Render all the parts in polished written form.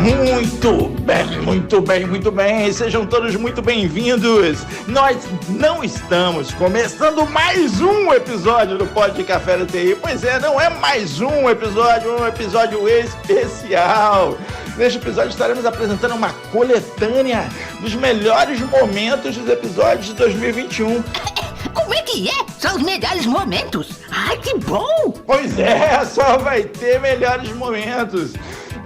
Muito bem, muito bem, muito bem. Sejam todos muito bem-vindos. Nós não estamos começando mais um episódio do Pod de Café da TI. Pois é, não é mais um episódio especial. Neste episódio estaremos apresentando uma coletânea dos melhores momentos dos episódios de 2021. Como é que é? São os melhores momentos? Ai, que bom! Pois é, só vai ter melhores momentos.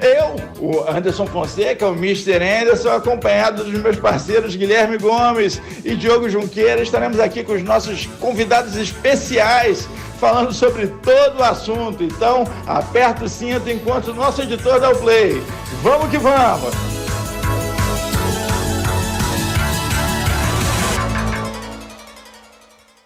Eu, o Anderson Fonseca, o Mr. Anderson, acompanhado dos meus parceiros Guilherme Gomes e Diogo Junqueira, estaremos aqui com os nossos convidados especiais, falando sobre todo o assunto. Então, aperta o cinto enquanto o nosso editor dá o play. Vamos que vamos!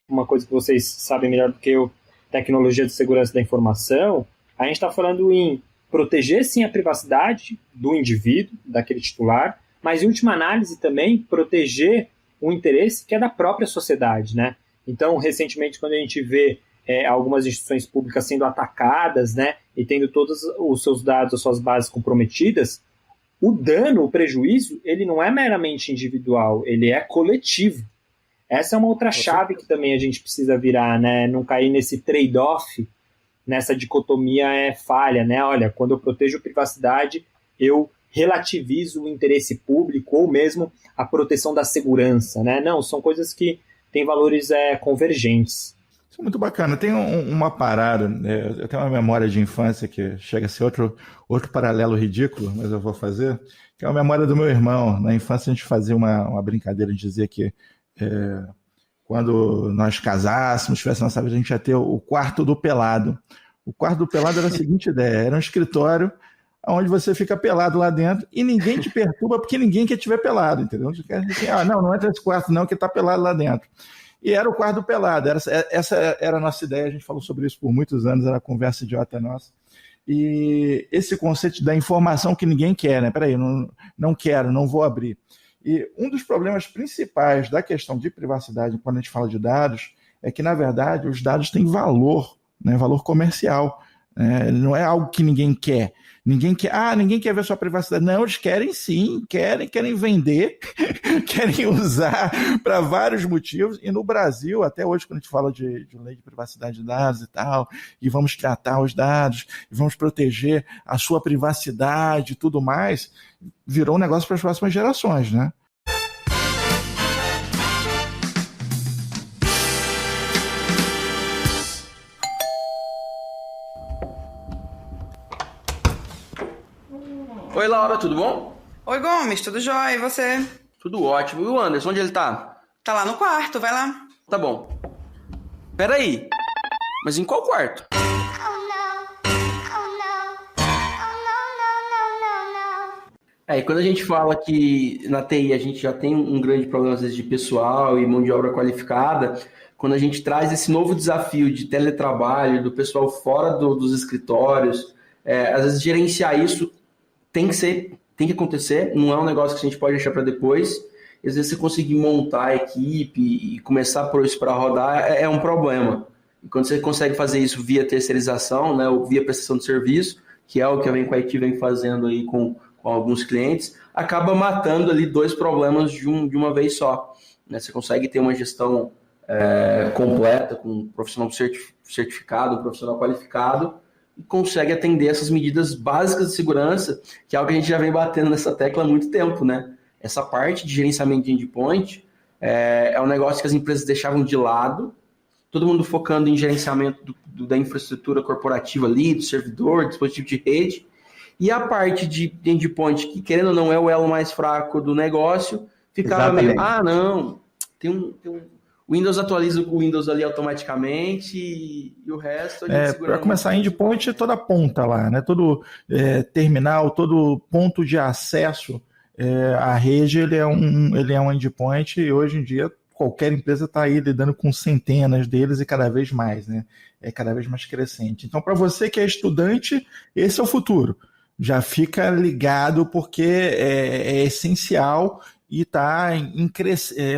Uma coisa que vocês sabem melhor do que eu, tecnologia de segurança da informação, a gente está falando em proteger, sim, a privacidade do indivíduo, daquele titular, mas, em última análise, também proteger o interesse que é da própria sociedade, né? Então, recentemente, quando a gente vê algumas instituições públicas sendo atacadas, né, e tendo todos os seus dados, as suas bases comprometidas, o dano, o prejuízo, ele não é meramente individual, ele é coletivo. Essa é uma outra chave que também a gente precisa virar, né? Não cair nesse trade-off, nessa dicotomia falha, né? Olha, quando eu protejo a privacidade, eu relativizo o interesse público ou mesmo a proteção da segurança, né? Não, são coisas que têm valores convergentes. Isso é muito bacana. Tem uma parada, eu tenho uma memória de infância que chega a ser outro paralelo ridículo, mas eu vou fazer, que é a memória do meu irmão. Na infância a gente fazia uma brincadeira de dizer que quando nós casássemos, tivesse nossa vida, a gente ia ter o quarto do pelado. O quarto do pelado era a seguinte ideia: era um escritório onde você fica pelado lá dentro e ninguém te perturba porque ninguém quer te ver pelado, entendeu? Não entra nesse quarto não, que tá pelado lá dentro. E era o quarto do pelado, essa era a nossa ideia, a gente falou sobre isso por muitos anos, era a conversa idiota nossa. E esse conceito da informação que ninguém quer, né? Peraí, não quero, não vou abrir. E um dos problemas principais da questão de privacidade, quando a gente fala de dados, é que, na verdade, os dados têm valor, né, valor comercial. Não é algo que ninguém quer. Ninguém quer ver sua privacidade. Não, eles querem sim, querem vender, querem usar para vários motivos. E no Brasil, até hoje, quando a gente fala de lei de privacidade de dados e tal, e vamos tratar os dados, e vamos proteger a sua privacidade e tudo mais, virou um negócio para as próximas gerações, né? Oi, Laura, tudo bom? Oi, Gomes, tudo jóia? E você? Tudo ótimo. E o Anderson, onde ele tá? Tá lá no quarto, vai lá. Tá bom. Peraí, mas em qual quarto? E quando a gente fala que na TI a gente já tem um grande problema, às vezes, de pessoal e mão de obra qualificada, quando a gente traz esse novo desafio de teletrabalho, do pessoal fora dos escritórios, às vezes gerenciar isso tem que acontecer, não é um negócio que a gente pode deixar para depois. Às vezes você conseguir montar a equipe e começar a pôr isso para rodar é um problema. E quando você consegue fazer isso via terceirização, né, ou via prestação de serviço, que é o que a Venco-IT vem fazendo aí com alguns clientes, acaba matando ali dois problemas de uma vez só. Né? Você consegue ter uma gestão completa, com um profissional certificado, um profissional qualificado, e consegue atender essas medidas básicas de segurança, que é algo que a gente já vem batendo nessa tecla há muito tempo, né? Essa parte de gerenciamento de endpoint é um negócio que as empresas deixavam de lado, todo mundo focando em gerenciamento da infraestrutura corporativa ali, do servidor, dispositivo de rede, e a parte de endpoint, que querendo ou não é o elo mais fraco do negócio, ficava meio, não, tem um o Windows atualiza o Windows ali automaticamente e o resto... Para começar, endpoint é toda a ponta lá, né? Todo terminal, todo ponto de acesso à rede, ele é um endpoint, e hoje em dia qualquer empresa está aí lidando com centenas deles e cada vez mais, né? É cada vez mais crescente. Então, para você que é estudante, esse é o futuro. Já fica ligado porque é essencial e está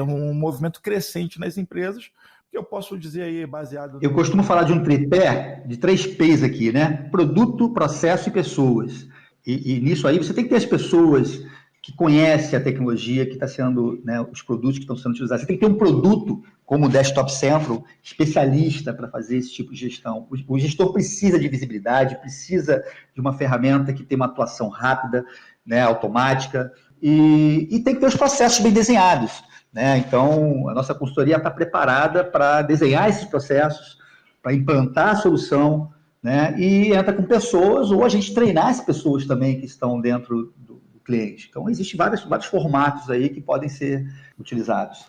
um movimento crescente nas empresas, que eu posso dizer aí, baseado... Eu costumo falar de um tripé, de 3 P's aqui, né? Produto, processo e pessoas. E nisso aí você tem que ter as pessoas que conhecem a tecnologia que está sendo, né, os produtos que estão sendo utilizados. Você tem que ter um produto como o Desktop Central, especialista para fazer esse tipo de gestão. O gestor precisa de visibilidade, precisa de uma ferramenta que tem uma atuação rápida, né, automática, e tem que ter os processos bem desenhados, né? Então, a nossa consultoria está preparada para desenhar esses processos, para implantar a solução, né? E entra com pessoas, ou a gente treinar as pessoas também que estão dentro do cliente. Então, existem vários formatos aí que podem ser utilizados.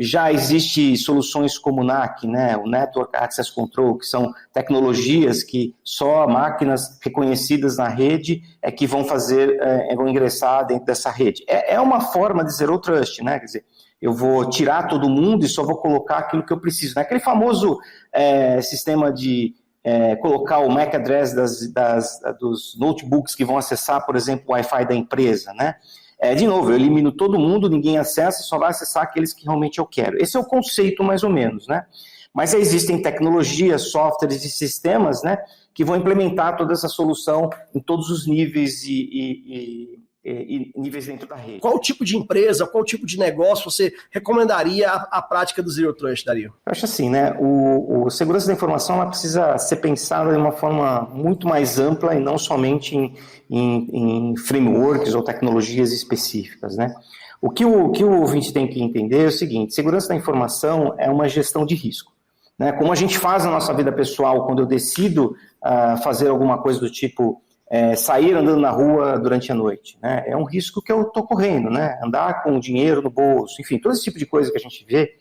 Já existe soluções como o NAC, né, o Network Access Control, que são tecnologias que só máquinas reconhecidas na rede é que vão vão ingressar dentro dessa rede. É uma forma de Zero Trust, né? Quer dizer, eu vou tirar todo mundo e só vou colocar aquilo que eu preciso. Né? Aquele famoso sistema de colocar o MAC address dos notebooks que vão acessar, por exemplo, o Wi-Fi da empresa, né? De novo, eu elimino todo mundo, ninguém acessa, só vai acessar aqueles que realmente eu quero. Esse é o conceito, mais ou menos, né? Mas existem tecnologias, softwares e sistemas, né, que vão implementar toda essa solução em todos os níveis e níveis dentro da rede. Qual tipo de empresa, qual tipo de negócio você recomendaria a prática do Zero Trust, Dario? Eu acho assim, né, o segurança da informação ela precisa ser pensada de uma forma muito mais ampla e não somente em frameworks ou tecnologias específicas, né? O que o ouvinte tem que entender é o seguinte: segurança da informação é uma gestão de risco, né? Como a gente faz na nossa vida pessoal quando eu decido fazer alguma coisa do tipo sair andando na rua durante a noite, né? É um risco que eu estou correndo, né? Andar com dinheiro no bolso, enfim, todo esse tipo de coisa que a gente vê,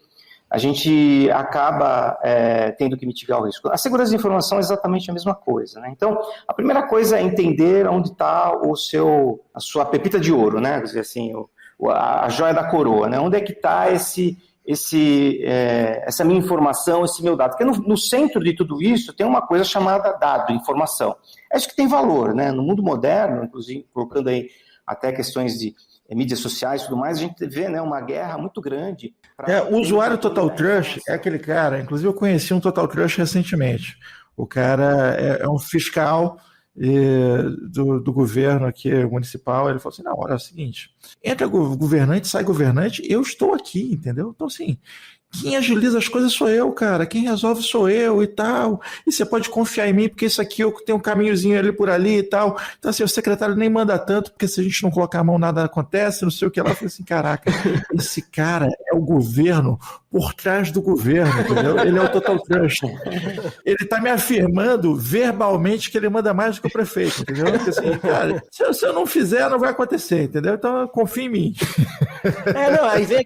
a gente acaba tendo que mitigar o risco. A segurança da informação é exatamente a mesma coisa, né? Então, a primeira coisa é entender onde está a sua pepita de ouro, né? Quer dizer assim, a joia da coroa, né? Onde é que está essa minha informação, esse meu dado? Porque no centro de tudo isso tem uma coisa chamada dado, informação. É isso que tem valor, né? No mundo moderno, inclusive colocando aí até questões de mídias sociais e tudo mais, a gente vê, né, uma guerra muito grande. O usuário Total Trust é aquele cara, inclusive eu conheci um Total Trust recentemente. O cara é um fiscal do governo aqui municipal. Ele falou assim: não, olha, é o seguinte, entra governante, sai governante, eu estou aqui, entendeu? Então, assim, quem agiliza as coisas sou eu, cara, quem resolve sou eu e tal, e você pode confiar em mim, porque isso aqui eu tenho um caminhozinho ali por ali e tal. Então, assim, o secretário nem manda tanto, porque se a gente não colocar a mão nada acontece, não sei o que lá. Eu falei assim: caraca, esse cara é o governo por trás do governo, entendeu? Ele é o Total Trust. Ele tá me afirmando verbalmente que ele manda mais do que o prefeito, entendeu? Porque, assim, cara, se eu não fizer, não vai acontecer, entendeu? Então, confia em mim. Aí vem,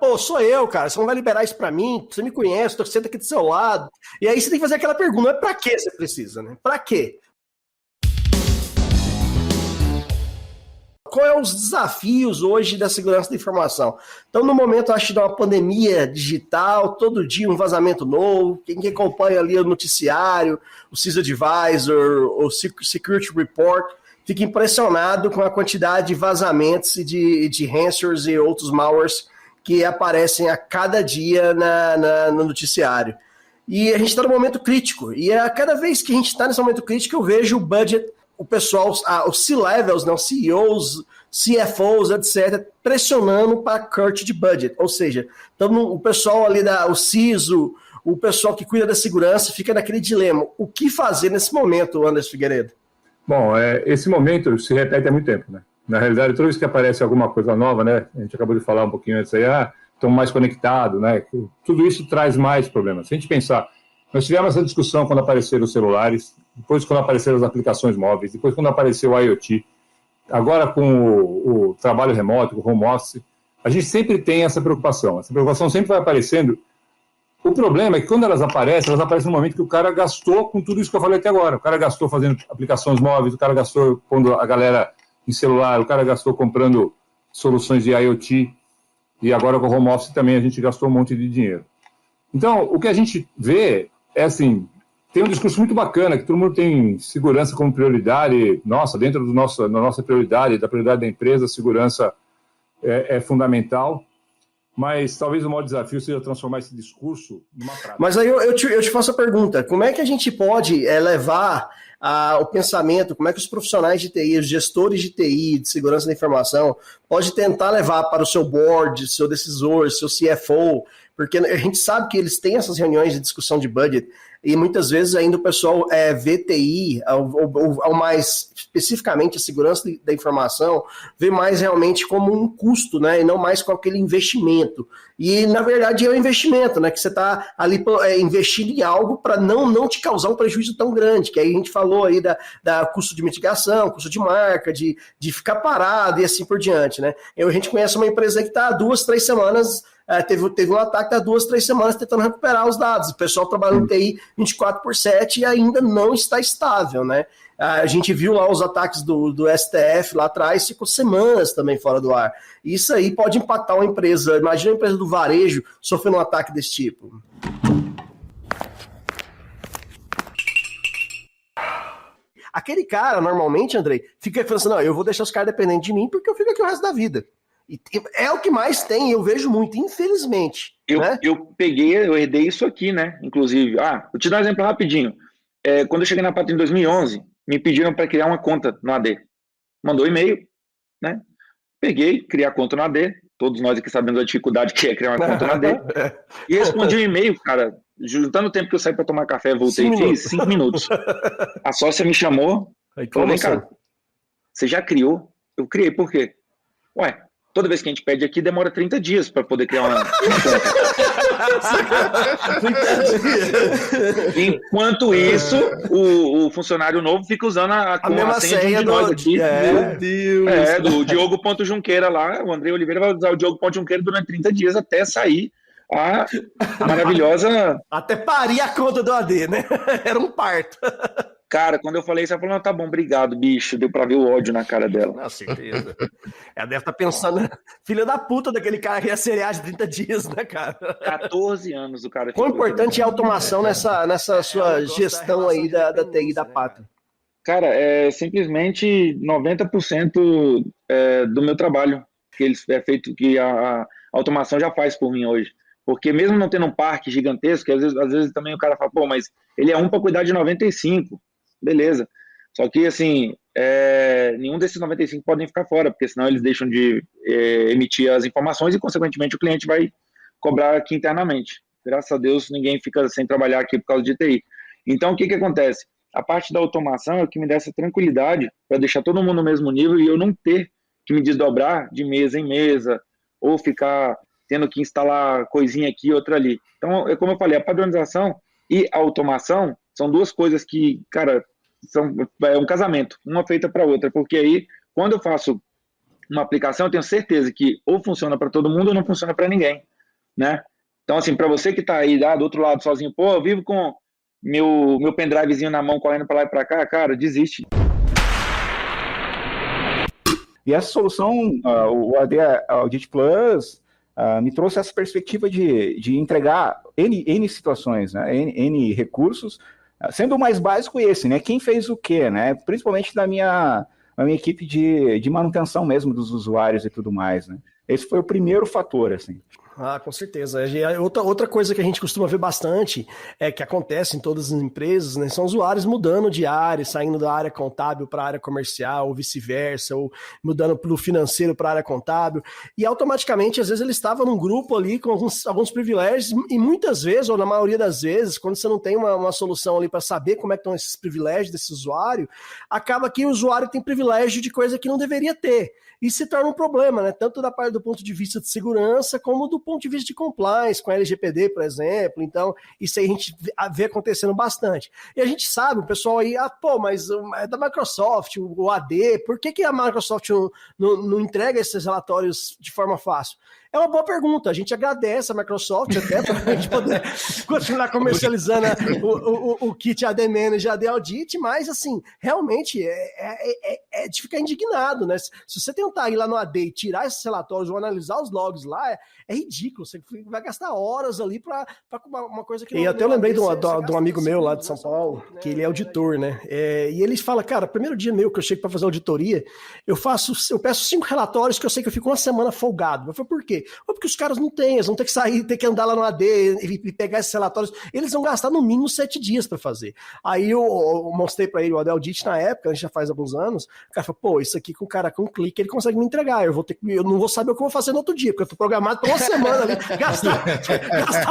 pô, sou eu, cara, você não vai liberar isso pra mim, você me conhece, tô sentado aqui do seu lado. E aí você tem que fazer aquela pergunta: mas pra que você precisa, né? Pra quê? Qual é os desafios hoje da segurança da informação? Então, no momento, acho que de uma pandemia digital, todo dia um vazamento novo, quem acompanha ali o noticiário, o CISA Advisor, o Security Report, fica impressionado com a quantidade de vazamentos e de ransomwares e outros malwares que aparecem a cada dia no noticiário. E a gente está num momento crítico, e a cada vez que a gente está nesse momento crítico, eu vejo o budget, o pessoal, os C-levels, né, os CEOs, CFOs, etc., pressionando para cut de budget. Ou seja, então, o pessoal ali, o CISO, o pessoal que cuida da segurança, fica naquele dilema. O que fazer nesse momento, Anderson Figueiredo? Bom, esse momento se repete há muito tempo, né? Na realidade, toda vez que aparece alguma coisa nova, né? A gente acabou de falar um pouquinho antes aí, estão mais conectados, né? Tudo isso traz mais problemas. Se a gente pensar, nós tivemos essa discussão quando apareceram os celulares, depois quando apareceram as aplicações móveis, depois quando apareceu o IoT, agora com o trabalho remoto, o home office, a gente sempre tem essa preocupação. Essa preocupação sempre vai aparecendo. O problema é que quando elas aparecem no momento que o cara gastou com tudo isso que eu falei até agora. O cara gastou fazendo aplicações móveis, o cara gastou pondo a galera em celular, o cara gastou comprando soluções de IoT, e agora com o home office também a gente gastou um monte de dinheiro. Então, o que a gente vê é assim, tem um discurso muito bacana, que todo mundo tem segurança como prioridade. Nossa, dentro da nossa prioridade, da prioridade da empresa, a segurança é fundamental. Mas talvez o maior desafio seja transformar esse discurso numa prática. Mas aí eu te faço a pergunta: como é que a gente pode levar o pensamento, como é que os profissionais de TI, os gestores de TI, de segurança da informação, pode tentar levar para o seu board, seu decisor, seu CFO, porque a gente sabe que eles têm essas reuniões de discussão de budget e muitas vezes ainda o pessoal vê TI, ou mais especificamente a segurança da informação, vê mais realmente como um custo, né, e não mais com aquele investimento. E, na verdade, é um investimento, né, que você está ali investindo em algo para não te causar um prejuízo tão grande, que aí a gente falou aí da custo de mitigação, custo de marca, de ficar parado e assim por diante, né. A gente conhece uma empresa que está há 2-3 semanas... Teve um ataque há 2-3 semanas tentando recuperar os dados. O pessoal trabalhando em TI 24/7 e ainda não está estável, né? A gente viu lá os ataques do STF lá atrás, ficou semanas também fora do ar. Isso aí pode impactar uma empresa. Imagina uma empresa do varejo sofrendo um ataque desse tipo. Aquele cara, normalmente, Andrei, fica falando assim, não, eu vou deixar os caras dependentes de mim porque eu fico aqui o resto da vida. E é o que mais tem, eu vejo muito, infelizmente. Eu herdei isso aqui, né? Inclusive, vou te dar um exemplo rapidinho. Quando eu cheguei na Pátria em 2011, me pediram para criar uma conta no AD. Mandou e-mail, né? Peguei, criei a conta no AD. Todos nós aqui sabemos a dificuldade que é criar uma conta no AD. E respondi um e-mail, cara, juntando o tempo que eu saí para tomar café, voltei e fiz 5 minutos. A sócia me chamou, falou, vem cá, você já criou? Eu criei, por quê? Ué, toda vez que a gente pede aqui, demora 30 dias para poder criar uma conta. Enquanto isso, o funcionário novo fica usando a senha de nós aqui. Meu Deus. Do Diogo.Junqueira lá. O André Oliveira vai usar o Diogo.Junqueira durante 30 dias até sair a maravilhosa... Até parir a conta do AD, né? Era um parto. Cara, quando eu falei isso, ela falou, não, tá bom, obrigado, bicho. Deu pra ver o ódio na cara dela. Com certeza. Ela deve estar pensando, filha da puta daquele cara que ia seriar de 30 dias, né, cara? 14 anos o cara. Quão importante é a automação nessa sua gestão aí da TI da Pátria? Cara, é simplesmente 90% do meu trabalho que é feito, que a automação já faz por mim hoje. Porque mesmo não tendo um parque gigantesco, às vezes também o cara fala, pô, mas ele é para cuidar de 95. Beleza. Só que, assim, nenhum desses 95 podem ficar fora, porque senão eles deixam de emitir as informações e, consequentemente, o cliente vai cobrar aqui internamente. Graças a Deus, ninguém fica sem trabalhar aqui por causa de TI. Então, o que acontece? A parte da automação é o que me dá essa tranquilidade para deixar todo mundo no mesmo nível e eu não ter que me desdobrar de mesa em mesa ou ficar tendo que instalar coisinha aqui e outra ali. Então, como eu falei, a padronização e a automação são duas coisas que, cara, é um casamento, uma feita para a outra, porque aí, quando eu faço uma aplicação, eu tenho certeza que ou funciona para todo mundo ou não funciona para ninguém, né? Então, assim, para você que está aí do outro lado sozinho, pô, eu vivo com meu pendrivezinho na mão, correndo para lá e para cá, cara, desiste. E essa solução, o AD Audit Plus, me trouxe essa perspectiva de entregar N situações, né? N recursos, sendo o mais básico esse, né? Quem fez o quê, né? Principalmente na minha equipe de manutenção mesmo dos usuários e tudo mais, né? Esse foi o primeiro fator, assim. Com certeza. Outra coisa que a gente costuma ver bastante, que acontece em todas as empresas, né, são usuários mudando de área, saindo da área contábil para a área comercial, ou vice-versa, ou mudando do financeiro para a área contábil, e automaticamente, às vezes, ele estava num grupo ali com alguns privilégios, e muitas vezes, ou na maioria das vezes, quando você não tem uma solução ali para saber como é que estão esses privilégios desse usuário, acaba que o usuário tem privilégio de coisa que não deveria ter. E se torna um problema, né? Tanto da parte do ponto de vista de segurança, como do ponto de vista de compliance, com a LGPD, por exemplo. Então, isso aí a gente vê acontecendo bastante. E a gente sabe, o pessoal aí, mas é da Microsoft, o AD, por que a Microsoft não entrega esses relatórios de forma fácil? É uma boa pergunta. A gente agradece a Microsoft até para a gente poder continuar comercializando o kit AD Manager, AD Audit, mas, assim, realmente é de ficar indignado, né? Se você tentar ir lá no AD e tirar esses relatórios ou analisar os logs lá, é ridículo. Você vai gastar horas ali para uma coisa que não... E até eu lembrei de um amigo meu lá de São Paulo, que ele é auditor, né? E ele fala, cara, primeiro dia meu que eu chego para fazer auditoria, eu peço 5 relatórios que eu sei que eu fico uma semana folgado. Eu falei, por quê? Porque os caras não têm, eles vão ter que sair, ter que andar lá no AD e pegar esses relatórios. Eles vão gastar no mínimo 7 dias para fazer. Aí eu mostrei para ele o AD Audit na época, a gente já faz alguns anos, o cara falou, pô, isso aqui com o cara com um clique, ele consegue me entregar, eu não vou saber o que eu vou fazer no outro dia, porque eu tô programado para uma semana ali, gastar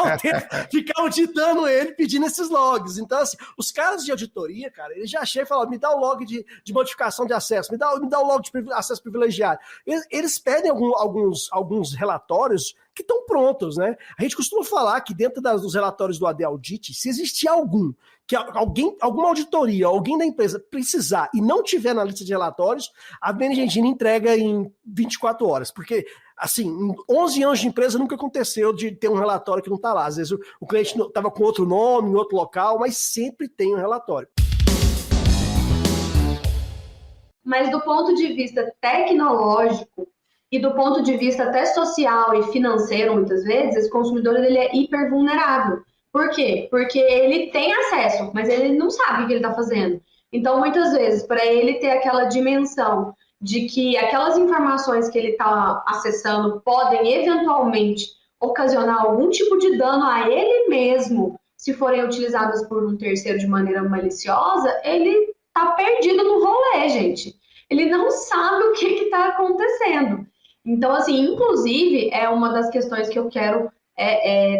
o tempo, ficar auditando ele, pedindo esses logs. Então, assim, os caras de auditoria, cara, eles já chegam e falam, me dá o log de modificação de acesso, me dá o log de acesso privilegiado. Eles pedem alguns relatórios que estão prontos, né? A gente costuma falar que dentro dos relatórios do AD Audit, se existir alguma auditoria, alguém da empresa precisar e não tiver na lista de relatórios, a BNG Engine entrega em 24 horas, porque assim, em 11 anos de empresa nunca aconteceu de ter um relatório que não está lá. Às vezes o cliente estava com outro nome, em outro local, mas sempre tem um relatório. Mas do ponto de vista tecnológico e do ponto de vista até social e financeiro, muitas vezes, esse consumidor ele é hiper vulnerável. Por quê? Porque ele tem acesso, mas ele não sabe o que ele está fazendo. Então, muitas vezes, para ele ter aquela dimensão de que aquelas informações que ele está acessando podem eventualmente ocasionar algum tipo de dano a ele mesmo, se forem utilizadas por um terceiro de maneira maliciosa, ele está perdido no rolê, gente. Ele não sabe o que está acontecendo. Então, assim, inclusive, é uma das questões que eu quero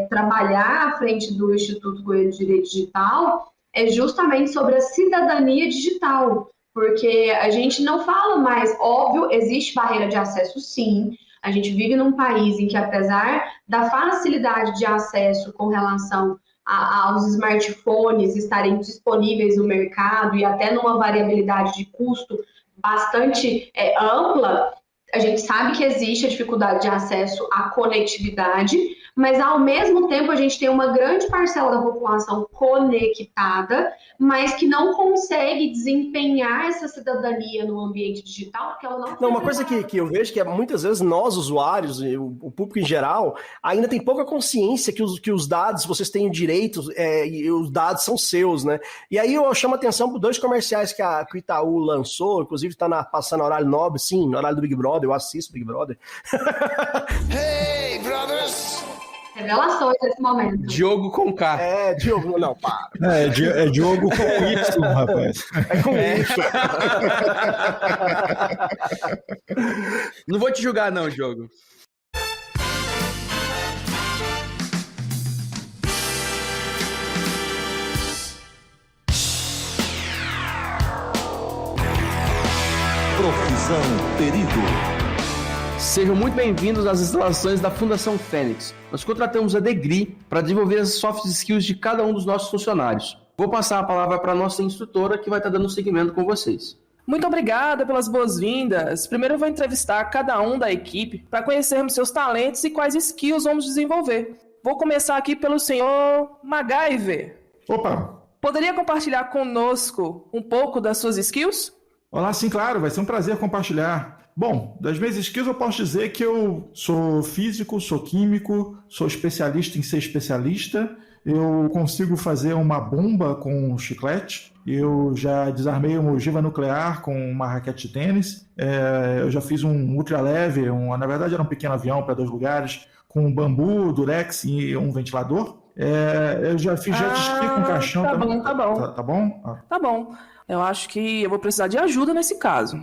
trabalhar à frente do Instituto Goiano de Direito Digital, é justamente sobre a cidadania digital, porque a gente não fala mais, óbvio, existe barreira de acesso, sim. A gente vive num país em que, apesar da facilidade de acesso com relação aos smartphones estarem disponíveis no mercado e até numa variabilidade de custo bastante ampla, a gente sabe que existe a dificuldade de acesso à conectividade, mas ao mesmo tempo a gente tem uma grande parcela da população conectada, mas que não consegue desempenhar essa cidadania no ambiente digital, porque ela não... Não, uma coisa que eu vejo que muitas vezes nós, usuários, o público em geral, ainda tem pouca consciência que os dados, vocês têm direitos, e os dados são seus, né? E aí eu chamo a atenção por 2 comerciais que o Itaú lançou, inclusive está passando horário nobre, sim, no horário do Big Brother, eu assisto Big Brother. Hey, brothers! Revelações nesse momento. Diogo com K. Diogo, não, para. É Diogo com Y, rapaz. É com Y. Não vou te julgar, não, Diogo. Profissão Perigo. Sejam muito bem-vindos às instalações da Fundação Fênix. Nós contratamos a Degri para desenvolver as soft skills de cada um dos nossos funcionários. Vou passar a palavra para a nossa instrutora, que vai estar dando seguimento com vocês. Muito obrigada pelas boas-vindas. Primeiro eu vou entrevistar cada um da equipe para conhecermos seus talentos e quais skills vamos desenvolver. Vou começar aqui pelo senhor MacGyver. Opa! Poderia compartilhar conosco um pouco das suas skills? Olá, sim, claro. Vai ser um prazer compartilhar. Bom, das minhas skills eu posso dizer que eu sou físico, sou químico, sou especialista em ser especialista, eu consigo fazer uma bomba com um chiclete, eu já desarmei uma ogiva nuclear com uma raquete de tênis, eu já fiz um ultraleve, na verdade era um pequeno avião para 2 lugares, com bambu, durex e um ventilador. Eu já fiz jet ski com caixão. Tá bom. Tá bom? Tá bom. Eu acho que eu vou precisar de ajuda nesse caso.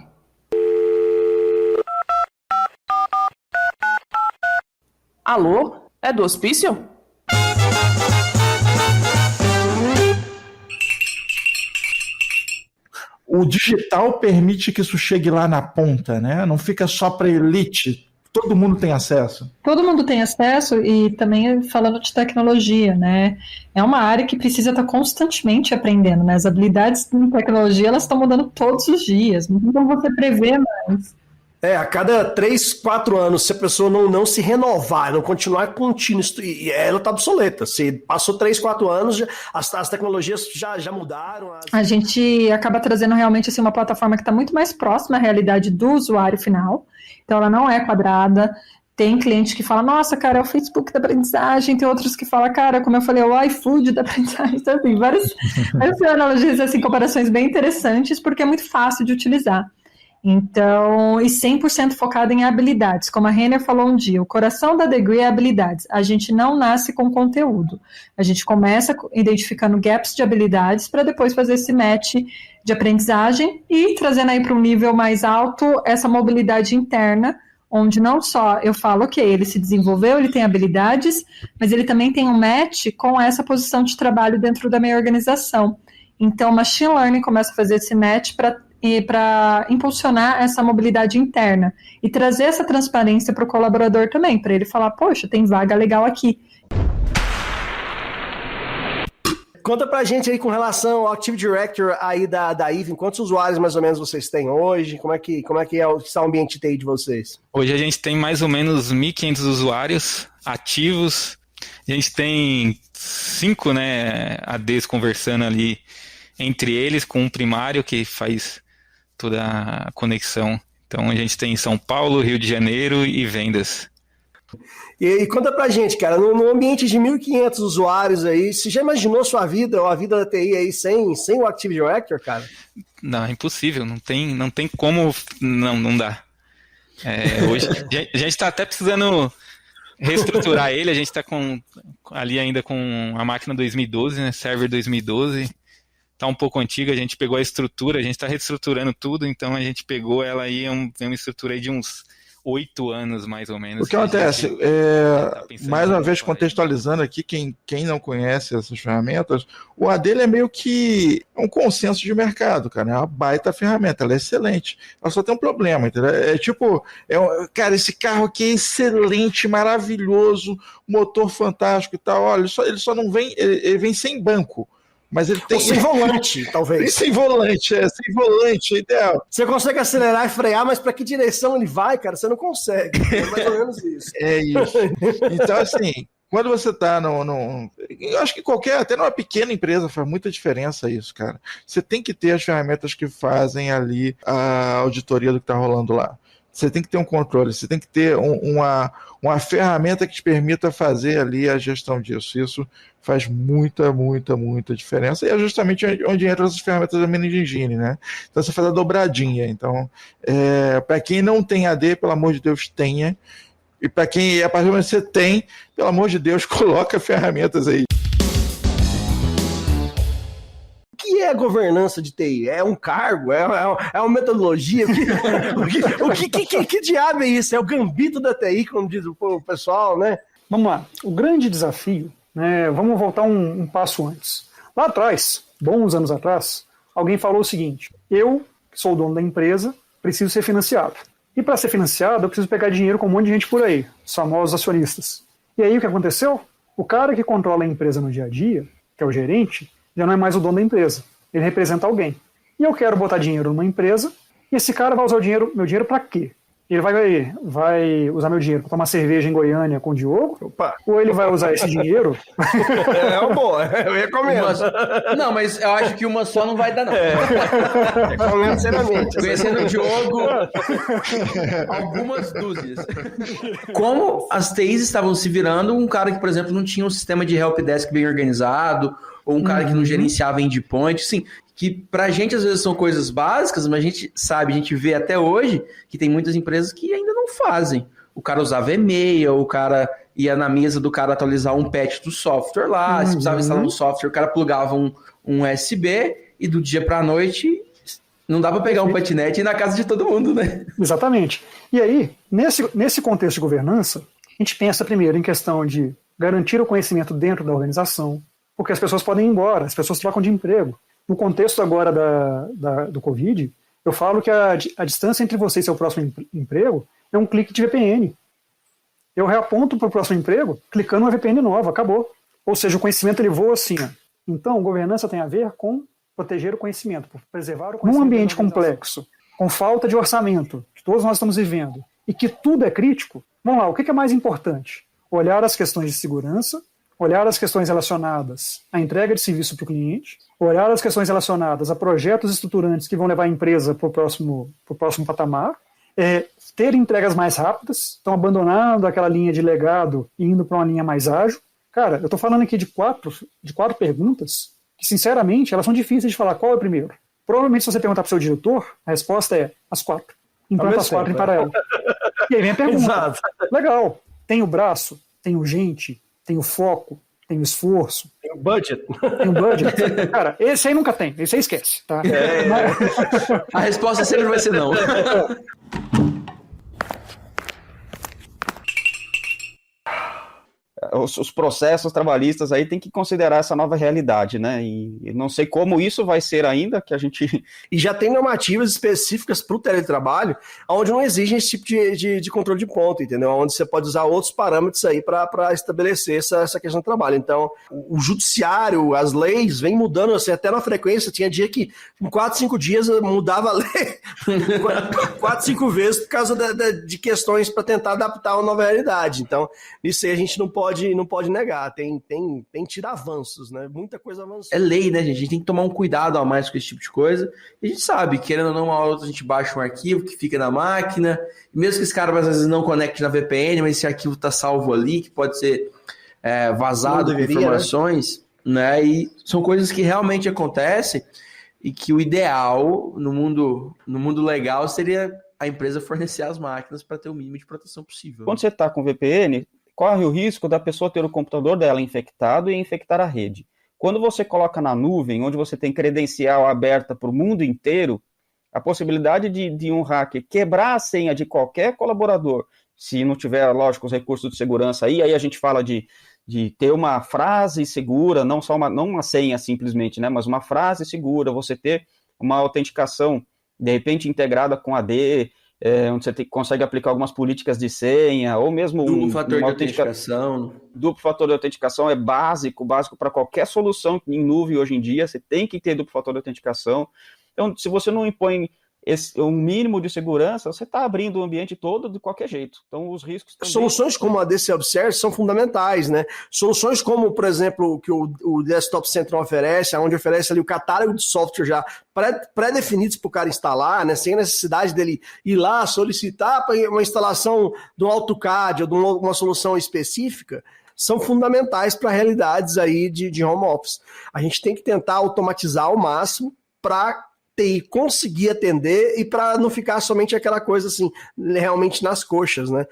Alô? É do hospício? O digital permite que isso chegue lá na ponta, né? Não fica só para elite. Todo mundo tem acesso. Todo mundo tem acesso e também falando de tecnologia, né? É uma área que precisa estar constantemente aprendendo, né? As habilidades em tecnologia, elas estão mudando todos os dias. Não tem como você prever mais. A cada 3, 4 anos, se a pessoa não se renovar, não continuar contínua, ela está obsoleta. Se passou 3, 4 anos, as tecnologias já mudaram. A gente acaba trazendo realmente assim, uma plataforma que está muito mais próxima à realidade do usuário final. Então, ela não é quadrada. Tem cliente que fala, nossa, cara, é o Facebook da aprendizagem. Tem outros que falam, cara, como eu falei, é o iFood da aprendizagem. Então, assim, várias analogias, assim, comparações bem interessantes, porque é muito fácil de utilizar. Então, e 100% focado em habilidades. Como a Renner falou um dia, o coração da Degree é habilidades. A gente não nasce com conteúdo. A gente começa identificando gaps de habilidades para depois fazer esse match de aprendizagem e trazendo aí para um nível mais alto essa mobilidade interna, onde não só eu falo, ok, ele se desenvolveu, ele tem habilidades, mas ele também tem um match com essa posição de trabalho dentro da minha organização. Então, Machine Learning começa a fazer esse match para impulsionar essa mobilidade interna e trazer essa transparência para o colaborador também, para ele falar, poxa, tem vaga legal aqui. Conta pra gente aí com relação ao Active Directory aí da Even, quantos usuários mais ou menos vocês têm hoje? Como é que está o ambiente TI de vocês? Hoje a gente tem mais ou menos 1.500 usuários ativos, a gente tem 5 ADs conversando ali entre eles, com um primário que faz toda a conexão. Então a gente tem São Paulo, Rio de Janeiro e vendas. E conta pra gente, cara, no ambiente de 1.500 usuários aí, você já imaginou sua vida ou a vida da TI aí sem o Active Directory, cara? Não, é impossível, não tem como, não dá. Hoje a gente está até precisando reestruturar ele, a gente está ali ainda com a máquina 2012, server 2012, está um pouco antiga, a gente pegou a estrutura, a gente está reestruturando tudo, então a gente pegou ela aí, tem uma estrutura aí de uns 8 anos, mais ou menos. O que acontece? Mais uma vez, contextualizando aqui, quem não conhece essas ferramentas, o AD é meio que um consenso de mercado, cara. É uma baita ferramenta, ela é excelente. Ela só tem um problema, entendeu? Cara, esse carro aqui é excelente, maravilhoso, motor fantástico e tal. Olha, ele só não vem, ele vem sem banco. Mas ele tem... sem volante, talvez. Sem volante, é ideal. Você consegue acelerar e frear, mas para que direção ele vai, cara? Você não consegue. É mais ou menos isso. É isso. Então, assim, quando você está eu acho que até numa pequena empresa faz muita diferença isso, cara. Você tem que ter as ferramentas que fazem ali a auditoria do que está rolando lá. Você tem que ter um controle, você tem que ter uma ferramenta que te permita fazer ali a gestão disso. Isso faz muita diferença. E é justamente onde entram essas ferramentas da Managing Engine, né? Então você faz a dobradinha. Então, para quem não tem AD, pelo amor de Deus, tenha. E para quem, a partir do momento que você tem, pelo amor de Deus, coloca ferramentas aí. O que é governança de TI? É um cargo? É uma metodologia? Que diabo é isso? É o gambito da TI, como diz o pessoal, né? Vamos lá. O grande desafio, né? Vamos voltar um passo antes. Lá atrás, bons anos atrás, alguém falou o seguinte: eu, que sou o dono da empresa, preciso ser financiado. E para ser financiado, eu preciso pegar dinheiro com um monte de gente por aí, os famosos acionistas. E aí o que aconteceu? O cara que controla a empresa no dia a dia, que é o gerente, já não é mais o dono da empresa. Ele representa alguém. E eu quero botar dinheiro numa empresa, e esse cara vai usar meu dinheiro para quê? Ele vai usar meu dinheiro para tomar cerveja em Goiânia com o Diogo? Opa. Ou ele vai usar esse dinheiro... uma boa, eu recomendo. Não, mas eu acho que uma só não vai dar, não. Recomendo seriamente. Conhecendo o Diogo, algumas dúzias. Como as TIs estavam se virando, um cara que, por exemplo, não tinha um sistema de helpdesk bem organizado, ou um cara que não gerenciava endpoint, sim, que pra gente às vezes são coisas básicas, mas a gente vê até hoje que tem muitas empresas que ainda não fazem. O cara usava e-mail, o cara ia na mesa do cara atualizar um patch do software lá, se precisava instalar um software, o cara plugava um USB e do dia pra noite não dá pra pegar um patinete e ir na casa de todo mundo, né? Exatamente. E aí, nesse contexto de governança, a gente pensa primeiro em questão de garantir o conhecimento dentro da organização, porque as pessoas podem ir embora, as pessoas trocam de emprego. No contexto agora do Covid, eu falo que a distância entre você e seu próximo emprego é um clique de VPN. Eu reaponto para o próximo emprego clicando uma VPN nova, acabou. Ou seja, o conhecimento ele voa assim. Ó. Então, governança tem a ver com proteger o conhecimento, preservar o conhecimento. Num ambiente complexo, com falta de orçamento, que todos nós estamos vivendo, e que tudo é crítico, vamos lá, o que é mais importante? Olhar as questões de segurança, olhar as questões relacionadas à entrega de serviço para o cliente, olhar as questões relacionadas a projetos estruturantes que vão levar a empresa para o próximo patamar, ter entregas mais rápidas, então abandonando aquela linha de legado e indo para uma linha mais ágil. Cara, eu estou falando aqui de quatro perguntas que, sinceramente, elas são difíceis de falar qual é o primeiro. Provavelmente, se você perguntar para o seu diretor, a resposta é as 4. Implanta as 4 em paralelo. E aí vem a pergunta. Exato. Legal, tem o braço, tem o gente, tem o foco, tem o esforço. Tem o budget. Tem o budget. Cara, esse aí nunca tem, esse aí esquece. Tá? A resposta sempre vai ser não. Os processos trabalhistas aí tem que considerar essa nova realidade, né? E não sei como isso vai ser ainda, que a gente... E já tem normativas específicas para o teletrabalho, onde não exigem esse tipo de controle de ponto, entendeu? Onde você pode usar outros parâmetros aí para estabelecer essa questão do trabalho. Então, o judiciário, as leis, vem mudando, assim, até na frequência, tinha dia que em 4, 5 dias mudava a lei 4, 5 vezes por causa de questões para tentar adaptar uma nova realidade. Então, isso aí a gente não pode negar, tem tido avanços, né? Muita coisa avançou. É lei, né, gente? A gente tem que tomar um cuidado a mais com esse tipo de coisa. E a gente sabe, querendo ou não, uma hora ou outra a gente baixa um arquivo que fica na máquina, e mesmo que esse cara às vezes não conecte na VPN, mas esse arquivo está salvo ali, que pode ser vazado com informações, né? E são coisas que realmente acontecem e que o ideal no mundo legal seria a empresa fornecer as máquinas para ter o mínimo de proteção possível. Quando você está com VPN, corre o risco da pessoa ter o computador dela infectado e infectar a rede. Quando você coloca na nuvem, onde você tem credencial aberta para o mundo inteiro, a possibilidade de um hacker quebrar a senha de qualquer colaborador, se não tiver, lógico, os recursos de segurança aí a gente fala de ter uma frase segura, não uma senha simplesmente, né, mas uma frase segura, você ter uma autenticação, de repente, integrada com AD, onde você consegue aplicar algumas políticas de senha, ou mesmo duplo fator de autenticação. Duplo fator de autenticação é básico para qualquer solução em nuvem hoje em dia, você tem que ter duplo fator de autenticação. Então, se você não impõe um mínimo de segurança, você está abrindo o ambiente todo de qualquer jeito. Então, os riscos também... Soluções como a DC Observe são fundamentais, né? Soluções como, por exemplo, que o Desktop Central oferece, onde oferece ali o catálogo de software já pré-definidos para o cara instalar, né? Sem necessidade dele ir lá solicitar uma instalação do AutoCAD ou de uma solução específica, são fundamentais para realidades aí de home office. A gente tem que tentar automatizar ao máximo para conseguir atender e para não ficar somente aquela coisa assim, realmente nas coxas, né?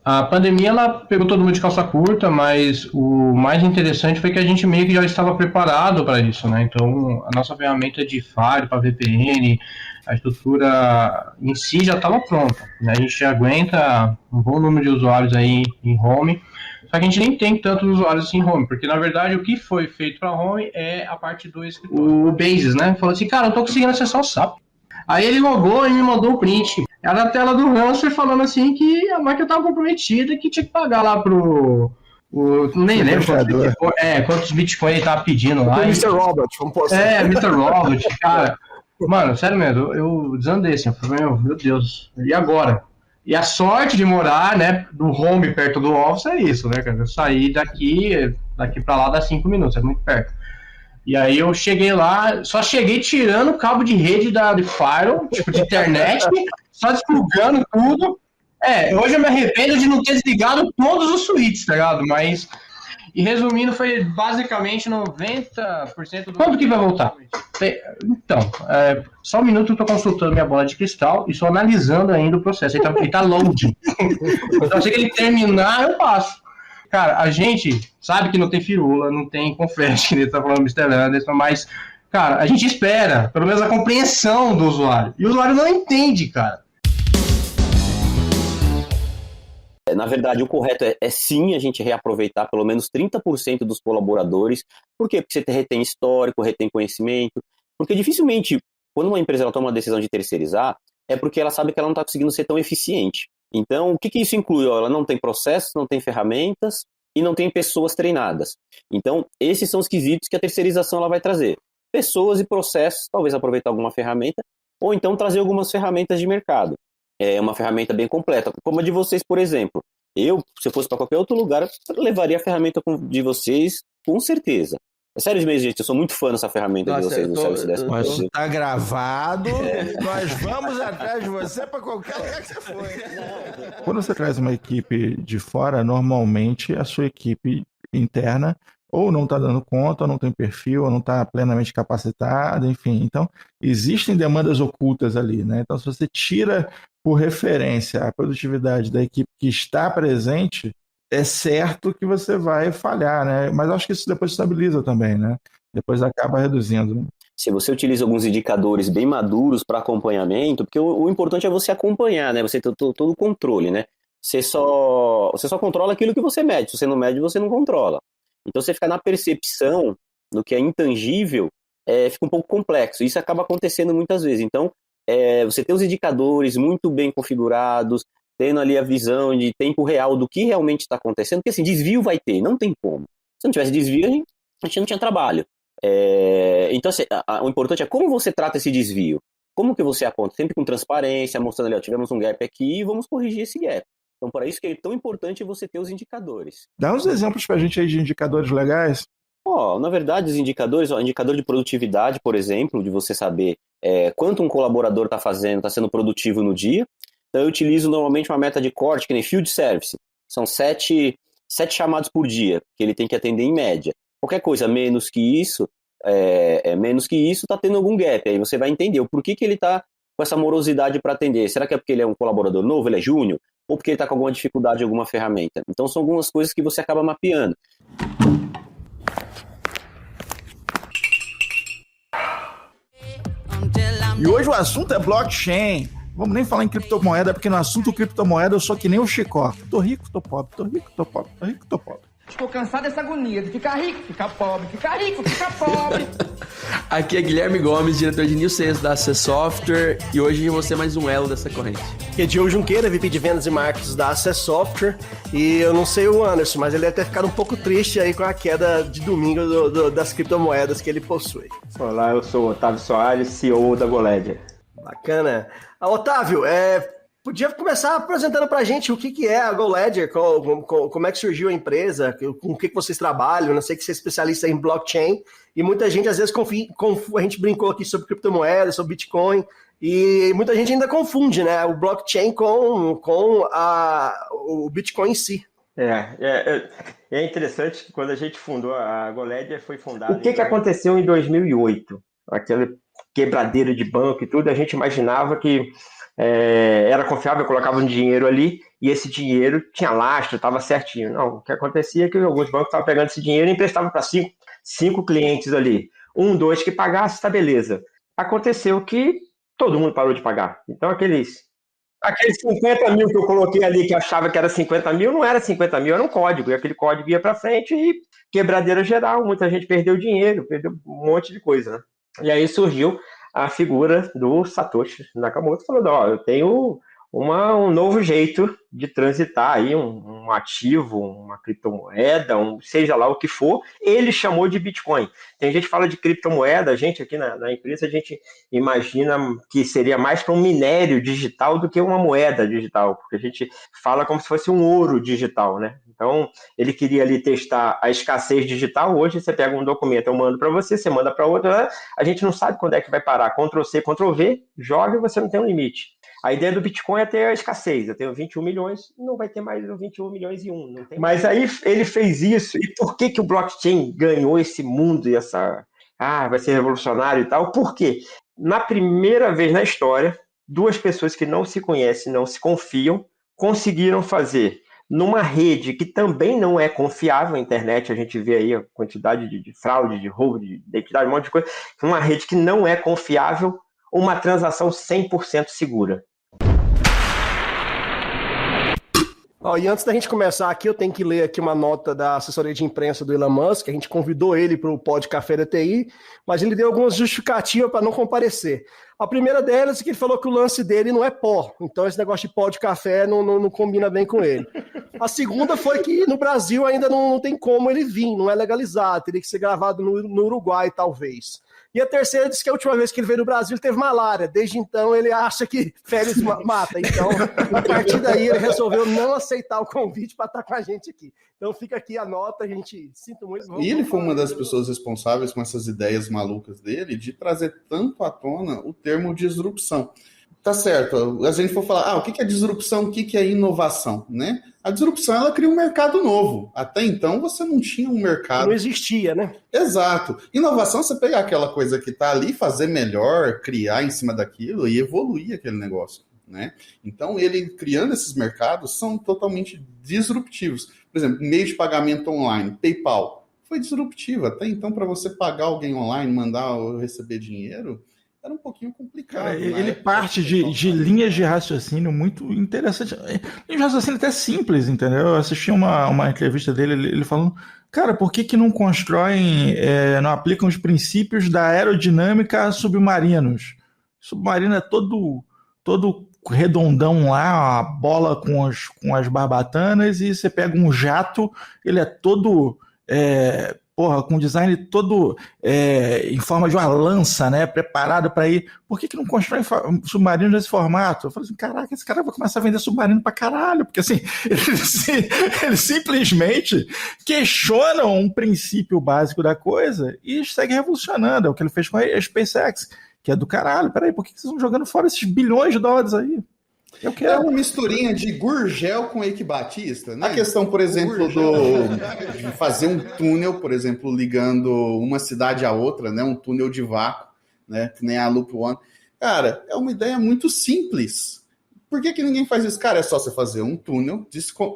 A pandemia, ela pegou todo mundo de calça curta, mas o mais interessante foi que a gente meio que já estava preparado para isso, né? Então, a nossa ferramenta de Firewall para VPN, a estrutura em si já estava pronta, né? A gente já aguenta um bom número de usuários aí em home, só que a gente nem tem tantos usuários assim em home, porque na verdade o que foi feito para home é a parte do escritório. O Basis, né? Falou assim, cara, eu não tô conseguindo acessar o SAP. Aí ele logou e me mandou um print. Era a tela do Ransomware falando assim que a máquina estava comprometida e que tinha que pagar lá nem lembro quantos Bitcoin ele tava pedindo lá. Mr. Robert, vamos pôr assim. Mr. Robert, cara. Mano, sério mesmo, eu desandei assim, eu falei, meu Deus, e agora? E a sorte de morar, né, do home perto do office é isso, né, cara? Eu saí daqui pra lá dá 5 minutos, é muito perto. E aí eu cheguei lá, só cheguei tirando o cabo de rede de Firewall, tipo de internet, só desplugando tudo. Hoje eu me arrependo de não ter desligado todos os switches, tá ligado? Mas, e resumindo, foi basicamente 90% do... Quando que vai voltar? Então, só um minuto que eu tô consultando minha bola de cristal e só analisando ainda o processo. Ele tá loading. Então, assim que ele terminar, eu passo. Cara, a gente sabe que não tem firula, não tem confete, que ele tá falando Mr. Anderson, mas, cara, a gente espera, pelo menos a compreensão do usuário. E o usuário não entende, cara. Na verdade, o correto é sim a gente reaproveitar pelo menos 30% dos colaboradores. Por quê? Porque você retém histórico, retém conhecimento. Porque dificilmente, quando uma empresa ela toma uma decisão de terceirizar, é porque ela sabe que ela não está conseguindo ser tão eficiente. Então, o que isso inclui? Ela não tem processos, não tem ferramentas e não tem pessoas treinadas. Então, esses são os quesitos que a terceirização ela vai trazer. Pessoas e processos, talvez aproveitar alguma ferramenta, ou então trazer algumas ferramentas de mercado. É uma ferramenta bem completa, como a de vocês, por exemplo. Eu, se eu fosse para qualquer outro lugar, eu levaria a ferramenta de vocês com certeza. É sério mesmo, gente, eu sou muito fã dessa ferramenta de vocês no Service Desk. Mas tá gravado, nós vamos atrás de você para qualquer lugar que você for. Quando você traz uma equipe de fora, normalmente a sua equipe interna ou não está dando conta, ou não tem perfil, ou não está plenamente capacitado, enfim. Então, existem demandas ocultas ali, né? Então, se você tira por referência a produtividade da equipe que está presente, é certo que você vai falhar, né? Mas acho que isso depois estabiliza também, né? Depois acaba reduzindo, né? Se você utiliza alguns indicadores bem maduros para acompanhamento, porque o importante é você acompanhar, né? Você ter todo o controle, né? Você só controla aquilo que você mede. Se você não mede, você não controla. Então, você ficar na percepção do que é intangível, fica um pouco complexo. Isso acaba acontecendo muitas vezes. Então, você tem os indicadores muito bem configurados, tendo ali a visão de tempo real do que realmente está acontecendo, porque assim, desvio vai ter, não tem como. Se não tivesse desvio, a gente não tinha trabalho. Então, assim, o importante é como você trata esse desvio. Como que você aponta? Sempre com transparência, mostrando ali, ó, tivemos um gap aqui e vamos corrigir esse gap. Então, por isso que é tão importante você ter os indicadores. Dá uns exemplos para a gente aí de indicadores legais. Na verdade, os indicadores, indicador de produtividade, por exemplo, de você saber quanto um colaborador está fazendo, está sendo produtivo no dia. Então, eu utilizo normalmente uma meta de corte, que nem field service. São 7 chamados por dia, que ele tem que atender em média. Qualquer coisa menos que isso, está tendo algum gap. Aí você vai entender o porquê que ele está com essa morosidade para atender. Será que é porque ele é um colaborador novo, ele é júnior? Ou porque ele está com alguma dificuldade em alguma ferramenta? Então, são algumas coisas que você acaba mapeando. E hoje o assunto é blockchain. Vamos nem falar em criptomoeda, porque no assunto criptomoeda eu sou que nem o Chicó. Tô rico, tô pobre, tô rico, tô pobre, tô rico, tô pobre. Estou cansado dessa agonia de ficar rico, ficar pobre, ficar rico, ficar pobre. Aqui é Guilherme Gomes, diretor de New Sales da AC Software, e hoje eu vou ser mais um elo dessa corrente. Aqui é Diogo Junqueira, VP de Vendas e Marketing da AC Software, e eu não sei o Anderson, mas ele deve ter ficado um pouco triste aí com a queda de domingo das criptomoedas que ele possui. Olá, eu sou o Otávio Soares, CEO da GoLedger. Bacana. Otávio, podia começar apresentando pra gente o que é a GoLedger, como é que surgiu a empresa, com o que vocês trabalham. Eu sei que você é especialista em blockchain, e muita gente às vezes a gente brincou aqui sobre criptomoedas, sobre Bitcoin, e muita gente ainda confunde, né, o blockchain com o Bitcoin em si. É interessante que quando a gente fundou a GoLedger, foi fundada... O que aconteceu em 2008? Aquela quebradeira de banco e tudo, a gente imaginava que era confiável, colocava um dinheiro ali e esse dinheiro tinha lastro, estava certinho. Não, o que acontecia é que alguns bancos estavam pegando esse dinheiro e emprestavam para cinco clientes ali. 1, 2 que pagasse, tá beleza. Aconteceu que todo mundo parou de pagar. Então aqueles 50 mil que eu coloquei ali, que achava que era 50 mil, não era 50 mil, era um código. E aquele código ia para frente e quebradeira geral. Muita gente perdeu dinheiro, perdeu um monte de coisa, né? E aí surgiu a figura do Satoshi Nakamoto falando, eu tenho um novo jeito de transitar aí um ativo, uma criptomoeda, seja lá o que for. Ele chamou de Bitcoin. Tem gente que fala de criptomoeda, a gente aqui na empresa, a gente imagina que seria mais para um minério digital do que uma moeda digital, porque a gente fala como se fosse um ouro digital, né? Então, ele queria ali testar a escassez digital. Hoje, você pega um documento, eu mando para você, você manda para outro, a gente não sabe quando é que vai parar. Ctrl+C, Ctrl+V, joga e você não tem um limite. A ideia do Bitcoin é ter a escassez. Eu tenho 21 milhões, não vai ter mais 21 milhões e 1. Não tem. Mas aí ele fez isso. E por que o blockchain ganhou esse mundo e vai ser revolucionário e tal? Por quê? Na primeira vez na história, duas pessoas que não se conhecem, não se confiam, conseguiram fazer numa rede que também não é confiável. A internet, a gente vê aí a quantidade de fraude, de roubo, de identidade, um monte de coisa. Uma rede que não é confiável, uma transação 100% segura. E antes da gente começar aqui, eu tenho que ler aqui uma nota da assessoria de imprensa do Elon Musk. A gente convidou ele para o Pod Café da TI, mas ele deu algumas justificativas para não comparecer. A primeira delas é que ele falou que o lance dele não é pó, então esse negócio de pó de café não combina bem com ele. A segunda foi que no Brasil ainda não tem como ele vir, não é legalizado, teria que ser gravado no Uruguai, talvez. E a terceira disse que a última vez que ele veio no Brasil ele teve malária. Desde então ele acha que férias mata. Então, a partir daí ele resolveu não aceitar o convite para estar com a gente aqui. Então fica aqui a nota, a gente sinto muito. E ele foi uma das pessoas responsáveis com essas ideias malucas dele de trazer tanto à tona o termo disrupção. tá certo, a gente for falar, o que é disrupção, o que é inovação, né? A disrupção, ela cria um mercado novo. Até então, você não tinha um mercado... Não existia, né? Exato. Inovação, você pegar aquela coisa que tá ali, fazer melhor, criar em cima daquilo e evoluir aquele negócio, né? Então, ele criando esses mercados são totalmente disruptivos. Por exemplo, meio de pagamento online, PayPal, foi disruptivo. Até então, para você pagar alguém online, mandar ou receber dinheiro... era um pouquinho complicado. Cara, ele parte de linhas de raciocínio muito interessantes. Linhas de raciocínio até simples, entendeu? Eu assisti uma entrevista dele, ele falando, cara, por que não constroem, não aplicam os princípios da aerodinâmica a submarinos? Submarino é todo redondão lá, a bola com as barbatanas, e você pega um jato, ele é todo... com design todo em forma de uma lança, né, preparado para ir. Por que não constrói submarino nesse formato? Eu falei assim, caraca, esse cara vai começar a vender submarino para caralho, porque assim, eles simplesmente questionam um princípio básico da coisa e segue revolucionando. É o que ele fez com a SpaceX, que é do caralho. Peraí, por que vocês estão jogando fora esses bilhões de dólares aí? Eu quero. É uma misturinha de Gurgel com Eike Batista, né? A questão, por exemplo, de fazer um túnel, por exemplo, ligando uma cidade à outra, né? Um túnel de vácuo, né? Que nem a Loop One. Cara, é uma ideia muito simples. Por que ninguém faz isso? Cara, é só você fazer um túnel,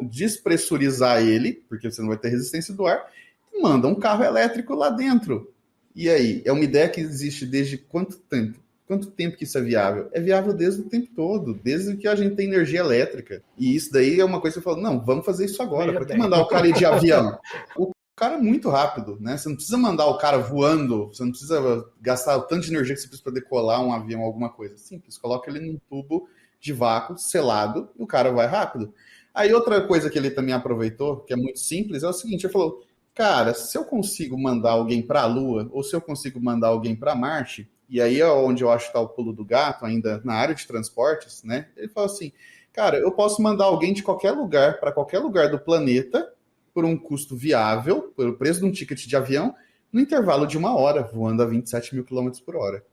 despressurizar ele, porque você não vai ter resistência do ar, e manda um carro elétrico lá dentro. E aí? É uma ideia que existe desde quanto tempo? Quanto tempo que isso é viável? É viável desde o tempo todo, desde que a gente tem energia elétrica. E isso daí é uma coisa que eu falo, não, vamos fazer isso agora. Por que mandar o cara ir de avião? O cara é muito rápido, né? Você não precisa mandar o cara voando, você não precisa gastar o tanto de energia que você precisa para decolar um avião ou alguma coisa. Simples, coloca ele num tubo de vácuo, selado, e o cara vai rápido. Aí outra coisa que ele também aproveitou, que é muito simples, é o seguinte, ele falou, cara, se eu consigo mandar alguém para a Lua, ou se eu consigo mandar alguém para Marte, e aí é onde eu acho que está o pulo do gato, ainda na área de transportes, né? Ele falou assim, cara, eu posso mandar alguém de qualquer lugar, para qualquer lugar do planeta, por um custo viável, pelo preço de um ticket de avião, no intervalo de 1 hora, voando a 27 mil km por hora.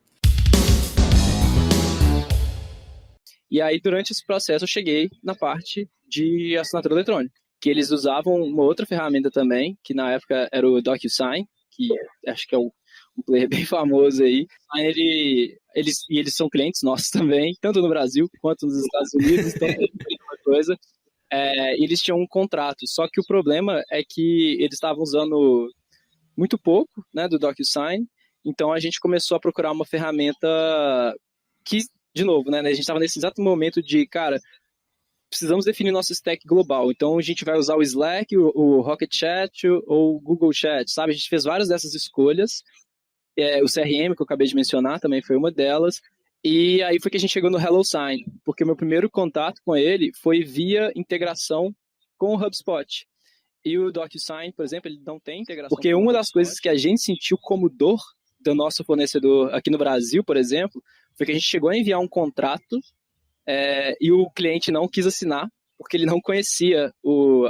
E aí, durante esse processo, eu cheguei na parte de assinatura eletrônica, que eles usavam uma outra ferramenta também, que na época era o DocuSign, que acho que é um player bem famoso aí. Eles são clientes nossos também, tanto no Brasil quanto nos Estados Unidos, então é uma coisa. Eles tinham um contrato, só que o problema é que eles estavam usando muito pouco, né, do DocuSign, então a gente começou a procurar uma ferramenta que, de novo, né, a gente estava nesse exato momento de, cara, precisamos definir nosso stack global, então a gente vai usar o Slack, o Rocket Chat ou o Google Chat, sabe? A gente fez várias dessas escolhas. O CRM, que eu acabei de mencionar, também foi uma delas. E aí foi que a gente chegou no HelloSign, porque o meu primeiro contato com ele foi via integração com o HubSpot. E o DocuSign, por exemplo, ele não tem integração. Porque uma das coisas que a gente sentiu como dor do nosso fornecedor aqui no Brasil, por exemplo, foi que a gente chegou a enviar um contrato e o cliente não quis assinar, porque ele não conhecia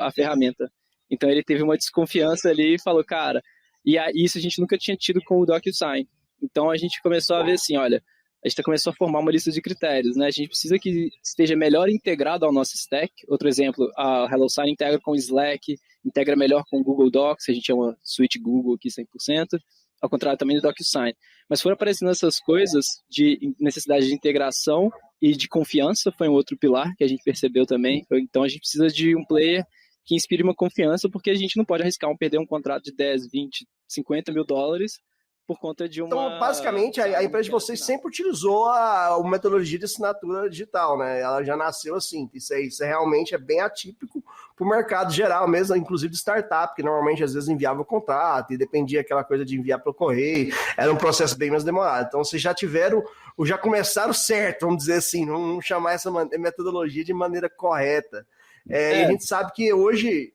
a ferramenta. Então ele teve uma desconfiança ali e falou, cara... E isso a gente nunca tinha tido com o DocuSign. Então a gente começou a ver assim, olha, a gente começou a formar uma lista de critérios, né? A gente precisa que esteja melhor integrado ao nosso stack. Outro exemplo, a HelloSign integra com o Slack, integra melhor com o Google Docs, a gente chama suite Google aqui 100%, ao contrário também do DocuSign. Mas foram aparecendo essas coisas de necessidade de integração e de confiança, foi um outro pilar que a gente percebeu também. Então a gente precisa de um player que inspire uma confiança, porque a gente não pode arriscar perder um contrato de 10, 20, 50 mil dólares por conta de uma... Então, basicamente, a empresa de vocês sempre utilizou a metodologia de assinatura digital, né? Ela já nasceu assim. Isso realmente é bem atípico para o mercado geral mesmo, inclusive de startup, que normalmente às vezes enviava o contrato e dependia aquela coisa de enviar pelo correio. Era um processo bem mais demorado. Então, vocês já começaram certo, vamos dizer assim, vamos chamar essa metodologia de maneira correta. E a gente sabe que hoje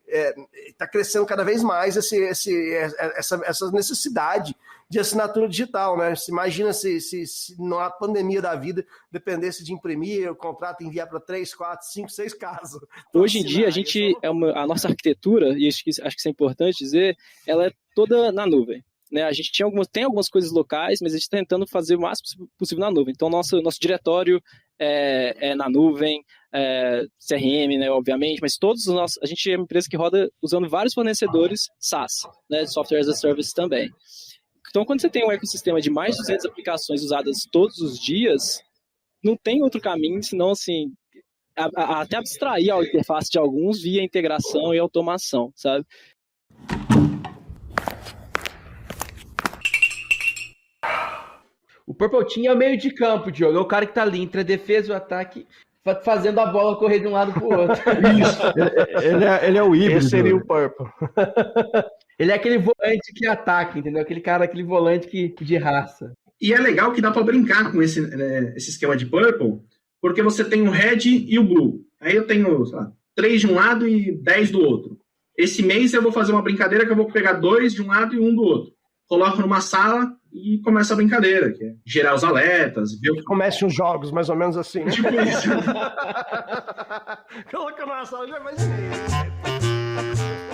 está crescendo cada vez mais essa necessidade de assinatura digital, né? Se imagina se na pandemia da vida dependesse de imprimir o contrato e enviar para 3, 4, 5, 6 casas. Hoje em dia, a nossa arquitetura, e acho que isso é importante dizer, ela é toda na nuvem. né? A gente tem algumas coisas locais, mas a gente está tentando fazer o máximo possível na nuvem. Então, nosso diretório é na nuvem, CRM, né, obviamente, mas a gente é uma empresa que roda usando vários fornecedores SaaS, né, Software as a Service também. Então, quando você tem um ecossistema de mais de 200 aplicações usadas todos os dias, não tem outro caminho, senão, assim, até abstrair a interface de alguns via integração e automação, sabe? O Purple Team é o meio de campo, Diogo. É o cara que tá ali entre a defesa e o ataque, fazendo a bola correr de um lado pro outro. Isso. Ele é o híbrido. Esse seria o Purple. Ele é aquele volante que ataca, entendeu? Aquele volante de raça. E é legal que dá para brincar com esse esquema de Purple, porque você tem o Red e o Blue. Aí eu tenho, sei lá, 3 de um lado e 10 do outro. Esse mês eu vou fazer uma brincadeira que eu vou pegar 2 de um lado e 1 do outro. Coloco numa sala e começa a brincadeira, que é gerar os alertas. Ver... Comece os jogos, mais ou menos assim. Né? Tipo isso. Coloca numa sala, já mais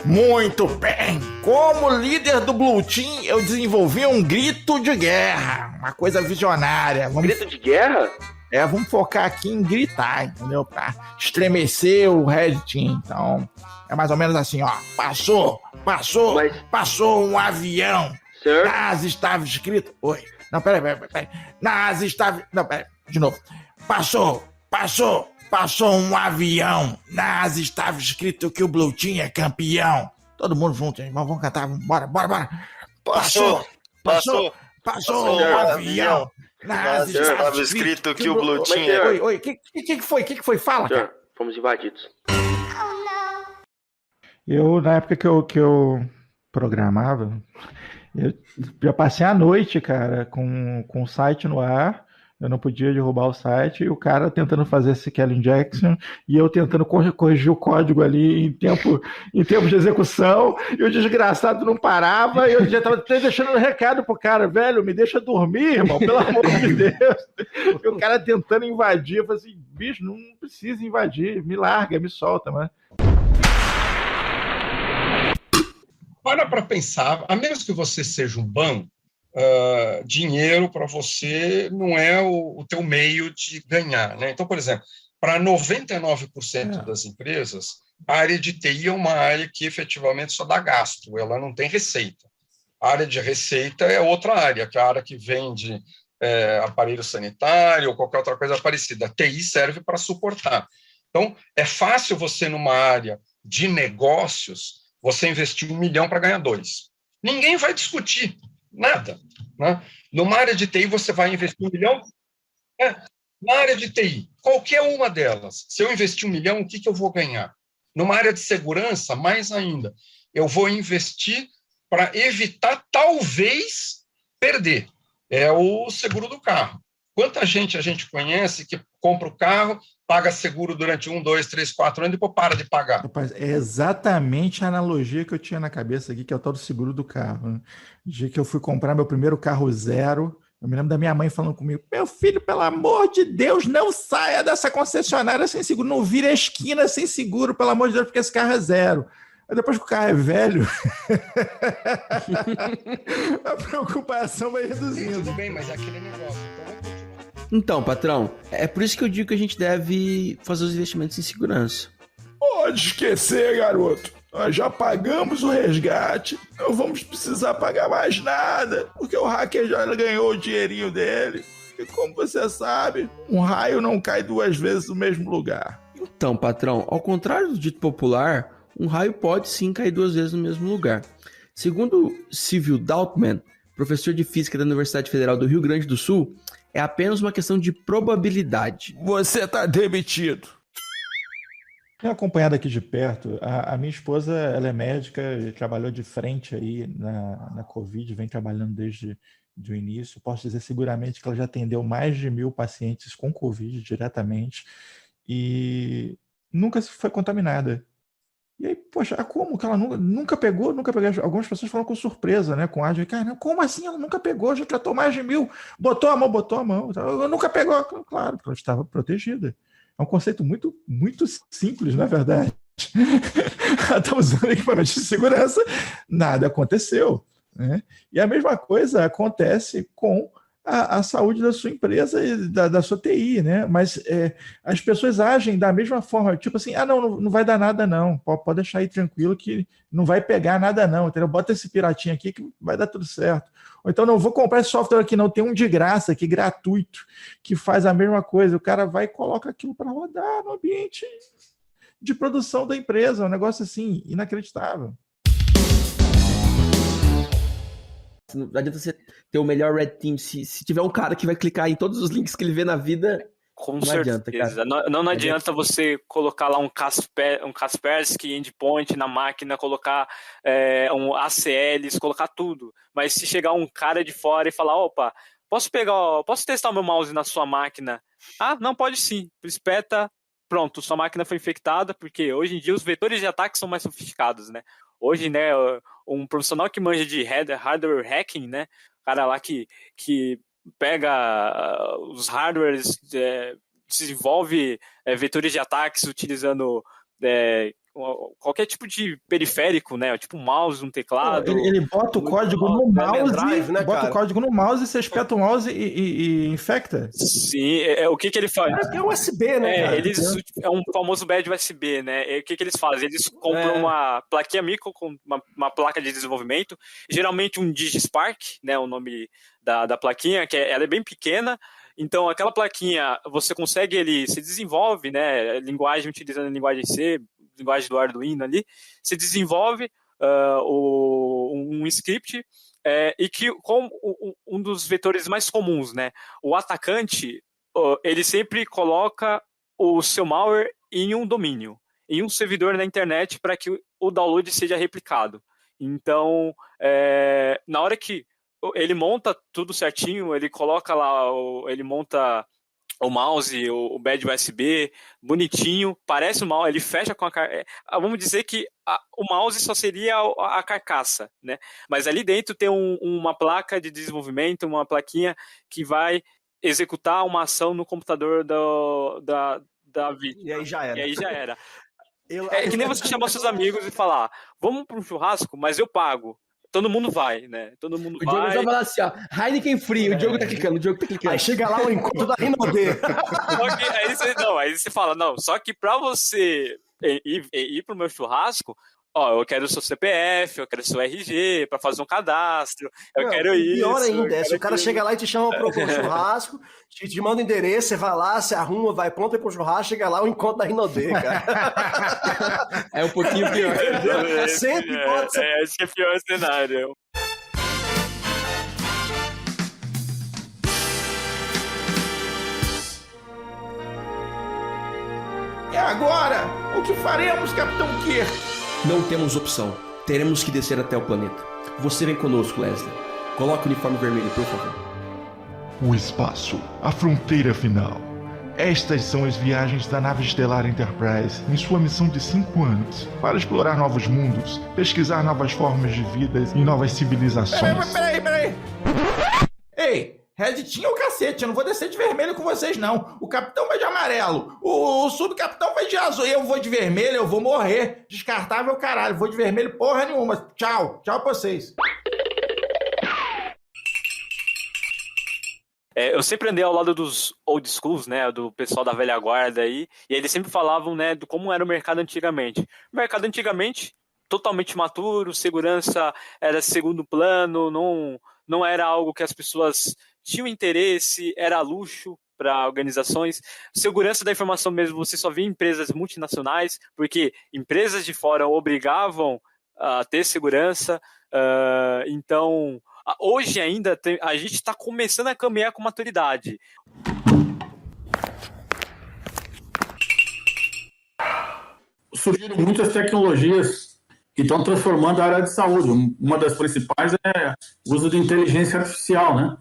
Muito bem! Como líder do Blue Team, eu desenvolvi um grito de guerra. Uma coisa visionária. Grito de guerra? Vamos focar aqui em gritar, entendeu? Pra estremecer o Red Team. Então, é mais ou menos assim, ó. Passou um avião. Sir? Nas estava escrito... Oi. Não, peraí. Nas estava... Não, peraí. De novo. Passou um avião. Nas estava escrito que o Blue Team é campeão. Todo mundo junto, hein? Vamos cantar. Bora. Passou um avião. Nas estava escrito que o Blue Team é... Oi. O que foi? Fala, cara. Fomos invadidos. Eu, na época que eu programava, eu já passei a noite, cara, com o site no ar. Eu não podia derrubar o site, e o cara tentando fazer esse SQL injection, e eu tentando corrigir o código ali em tempo de execução, e o desgraçado não parava, e eu já estava deixando um recado pro cara, velho, me deixa dormir, irmão, pelo amor de Deus. E o cara tentando invadir, eu falei assim, bicho, não precisa invadir, me larga, me solta, mas... Para pensar, a menos que você seja um banco, dinheiro para você não é o teu meio de ganhar, né? Então, por exemplo, para 99% das empresas, a área de TI é uma área que efetivamente só dá gasto, ela não tem receita. A área de receita é outra área, que é a área que vende aparelho sanitário ou qualquer outra coisa parecida. A TI serve para suportar. Então, é fácil você, numa área de negócios, você investir $1 milhão para ganhar 2. Ninguém vai discutir nada. Né? Numa área de TI, você vai investir $1 milhão? Na área de TI, qualquer uma delas, se eu investir $1 milhão, o que eu vou ganhar? Numa área de segurança, mais ainda, eu vou investir para evitar, talvez, perder. É o seguro do carro. Quanta gente a gente conhece que compra o carro, paga seguro durante 1, 2, 3, 4 anos e depois para de pagar? Rapaz, é exatamente a analogia que eu tinha na cabeça aqui, que é o tal do seguro do carro. Né? No dia que eu fui comprar meu primeiro carro zero, eu me lembro da minha mãe falando comigo, meu filho, pelo amor de Deus, não saia dessa concessionária sem seguro, não vire a esquina sem seguro, pelo amor de Deus, porque esse carro é zero. Aí depois que o carro é velho, a preocupação vai reduzindo. Tudo bem, mas é aquele negócio. Então, patrão, é por isso que eu digo que a gente deve fazer os investimentos em segurança. Pode esquecer, garoto. Nós já pagamos o resgate. Não vamos precisar pagar mais nada, porque o hacker já ganhou o dinheirinho dele. E como você sabe, um raio não cai 2 vezes no mesmo lugar. Então, patrão, ao contrário do dito popular, um raio pode sim cair 2 vezes no mesmo lugar. Segundo Civil Daltman, professor de física da Universidade Federal do Rio Grande do Sul, é apenas uma questão de probabilidade. Você tá demitido. Tenho acompanhado aqui de perto, a minha esposa, ela é médica e trabalhou de frente aí na Covid, vem trabalhando desde o início. Posso dizer seguramente que ela já atendeu mais de 1.000 pacientes com Covid diretamente e nunca foi contaminada. E aí, poxa, como que ela nunca pegou? Algumas pessoas falam com surpresa, né? Com ar de, cara, como assim ela nunca pegou? Já tratou mais de 1.000, botou a mão. Nunca pegou, claro, porque ela estava protegida. É um conceito muito, muito simples, na verdade. Ela está usando equipamentos de segurança, nada aconteceu. né? E a mesma coisa acontece com a saúde da sua empresa e da sua TI, né? Mas as pessoas agem da mesma forma, tipo assim, não vai dar nada não, pode deixar aí tranquilo que não vai pegar nada não, entendeu? Bota esse piratinho aqui que vai dar tudo certo. Ou então, não vou comprar esse software aqui não, tem um de graça aqui, gratuito, que faz a mesma coisa, o cara vai e coloca aquilo para rodar no ambiente de produção da empresa, um negócio assim, inacreditável. Não adianta você ter o melhor Red Team se tiver um cara que vai clicar em todos os links que ele vê na vida. Com não certeza. Adianta, cara. Não adianta você colocar lá um Kaspersky endpoint na máquina, colocar um ACLs, colocar tudo. Mas se chegar um cara de fora e falar, opa, posso testar o meu mouse na sua máquina? Ah, não, pode sim. Espeta, pronto, sua máquina foi infectada, porque hoje em dia os vetores de ataque são mais sofisticados, né? Hoje, né, um profissional que manja de hardware hacking, né, cara lá que pega os hardwares, desenvolve vetores de ataques utilizando qualquer tipo de periférico, né? Tipo um mouse, um teclado. Ele bota o código no mouse, drive, né, bota o código no mouse, você espeta o mouse e infecta. Sim, o que ele faz? É USB, né, cara? É um famoso bad USB, né? E o que eles fazem? Eles compram uma plaquinha micro com uma placa de desenvolvimento, geralmente um DigiSpark, né? O nome da plaquinha, que ela é bem pequena. Então, aquela plaquinha, você consegue, ele se desenvolve, né? Utilizando a linguagem C, linguagem do Arduino ali, se desenvolve um script e que com um dos vetores mais comuns, né? O atacante, ele sempre coloca o seu malware em um domínio, em um servidor na internet para que o download seja replicado. Então, na hora que ele monta tudo certinho, ele coloca lá, ele monta o mouse, o bad USB, bonitinho, parece o mouse, ele fecha com vamos dizer que o mouse só seria a carcaça, né? Mas ali dentro tem uma placa de desenvolvimento, uma plaquinha que vai executar uma ação no computador da vítima. E aí já era. É que nem você chamar seus amigos e falar, vamos para um churrasco, mas eu pago. Todo mundo vai, né? Todo mundo vai. O Diogo já fala assim, ó, Heineken Free, o Diogo tá clicando, Aí chega lá o encontro da Rinode. Aí você fala, não, só que pra você ir pro meu churrasco, eu quero o seu CPF, eu quero o seu RG pra fazer um cadastro, quero isso. Pior ainda, se o cara chega lá e te chama pro churrasco, te manda o endereço, você vai lá, se arruma, vai pronto pro churrasco, chega lá o encontro da Rinode, cara. É um pouquinho pior. Sempre pode ser. Esse é o pior cenário. E agora? O que faremos, Capitão Kirk? Não temos opção. Teremos que descer até o planeta. Você vem conosco, Leslie. Coloque o uniforme vermelho, por favor. O espaço, a fronteira final. Estas são as viagens da nave estelar Enterprise em sua missão de 5 anos para explorar novos mundos, pesquisar novas formas de vida e novas civilizações. Peraí! Ei! Red tinha o cacete, eu não vou descer de vermelho com vocês, não. O capitão vai de amarelo, o subcapitão vai de azul, eu vou de vermelho, eu vou morrer. Descartável, caralho, vou de vermelho porra nenhuma. Tchau pra vocês. Eu sempre andei ao lado dos old schools, né, do pessoal da velha guarda aí, e eles sempre falavam, né, de como era o mercado antigamente. O mercado antigamente, totalmente maturo, segurança era segundo plano, não era algo que as pessoas tinham interesse, era luxo para organizações. Segurança da informação mesmo, você só via empresas multinacionais, porque empresas de fora obrigavam a ter segurança. Então, hoje ainda a gente está começando a caminhar com maturidade. Surgiram muitas tecnologias que estão transformando a área de saúde. Uma das principais é o uso de inteligência artificial, né?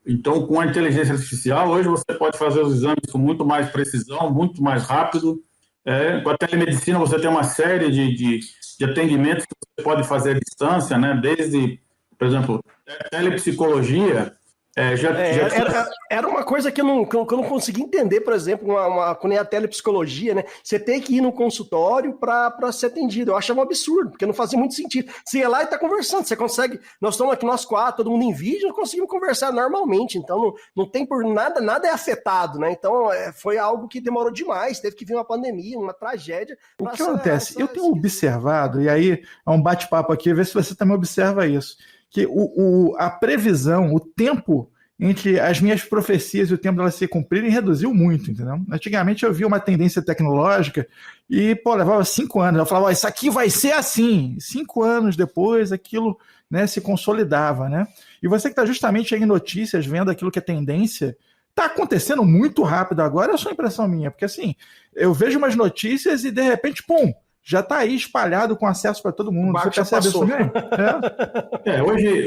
Então, com a inteligência artificial, hoje você pode fazer os exames com muito mais precisão, muito mais rápido. Com a telemedicina, você tem uma série de atendimentos que você pode fazer à distância, né? Desde, por exemplo, telepsicologia, Era uma coisa que eu não conseguia entender, por exemplo, quando é a telepsicologia, né? Você tem que ir no consultório para ser atendido. Eu achava um absurdo, porque não fazia muito sentido. Você ia lá e tá conversando, você consegue. Nós estamos aqui, nós 4, todo mundo em vídeo, nós conseguimos conversar normalmente. Então não tem por nada é afetado, né? Então foi algo que demorou demais, teve que vir uma pandemia, uma tragédia. O que acontece? Eu tenho observado, e aí é um bate-papo aqui, ver se você também observa isso. Que a previsão, o tempo entre as minhas profecias e o tempo delas se cumprirem reduziu muito, entendeu? Antigamente eu via uma tendência tecnológica e, levava 5 anos. Eu falava, isso aqui vai ser assim. 5 anos depois, aquilo, né, se consolidava, né? E você que está justamente aí em notícias, vendo aquilo que é tendência, está acontecendo muito rápido agora, é só impressão minha, porque assim, eu vejo umas notícias e de repente, pum, já está aí espalhado com acesso para todo mundo. Você percebe isso também?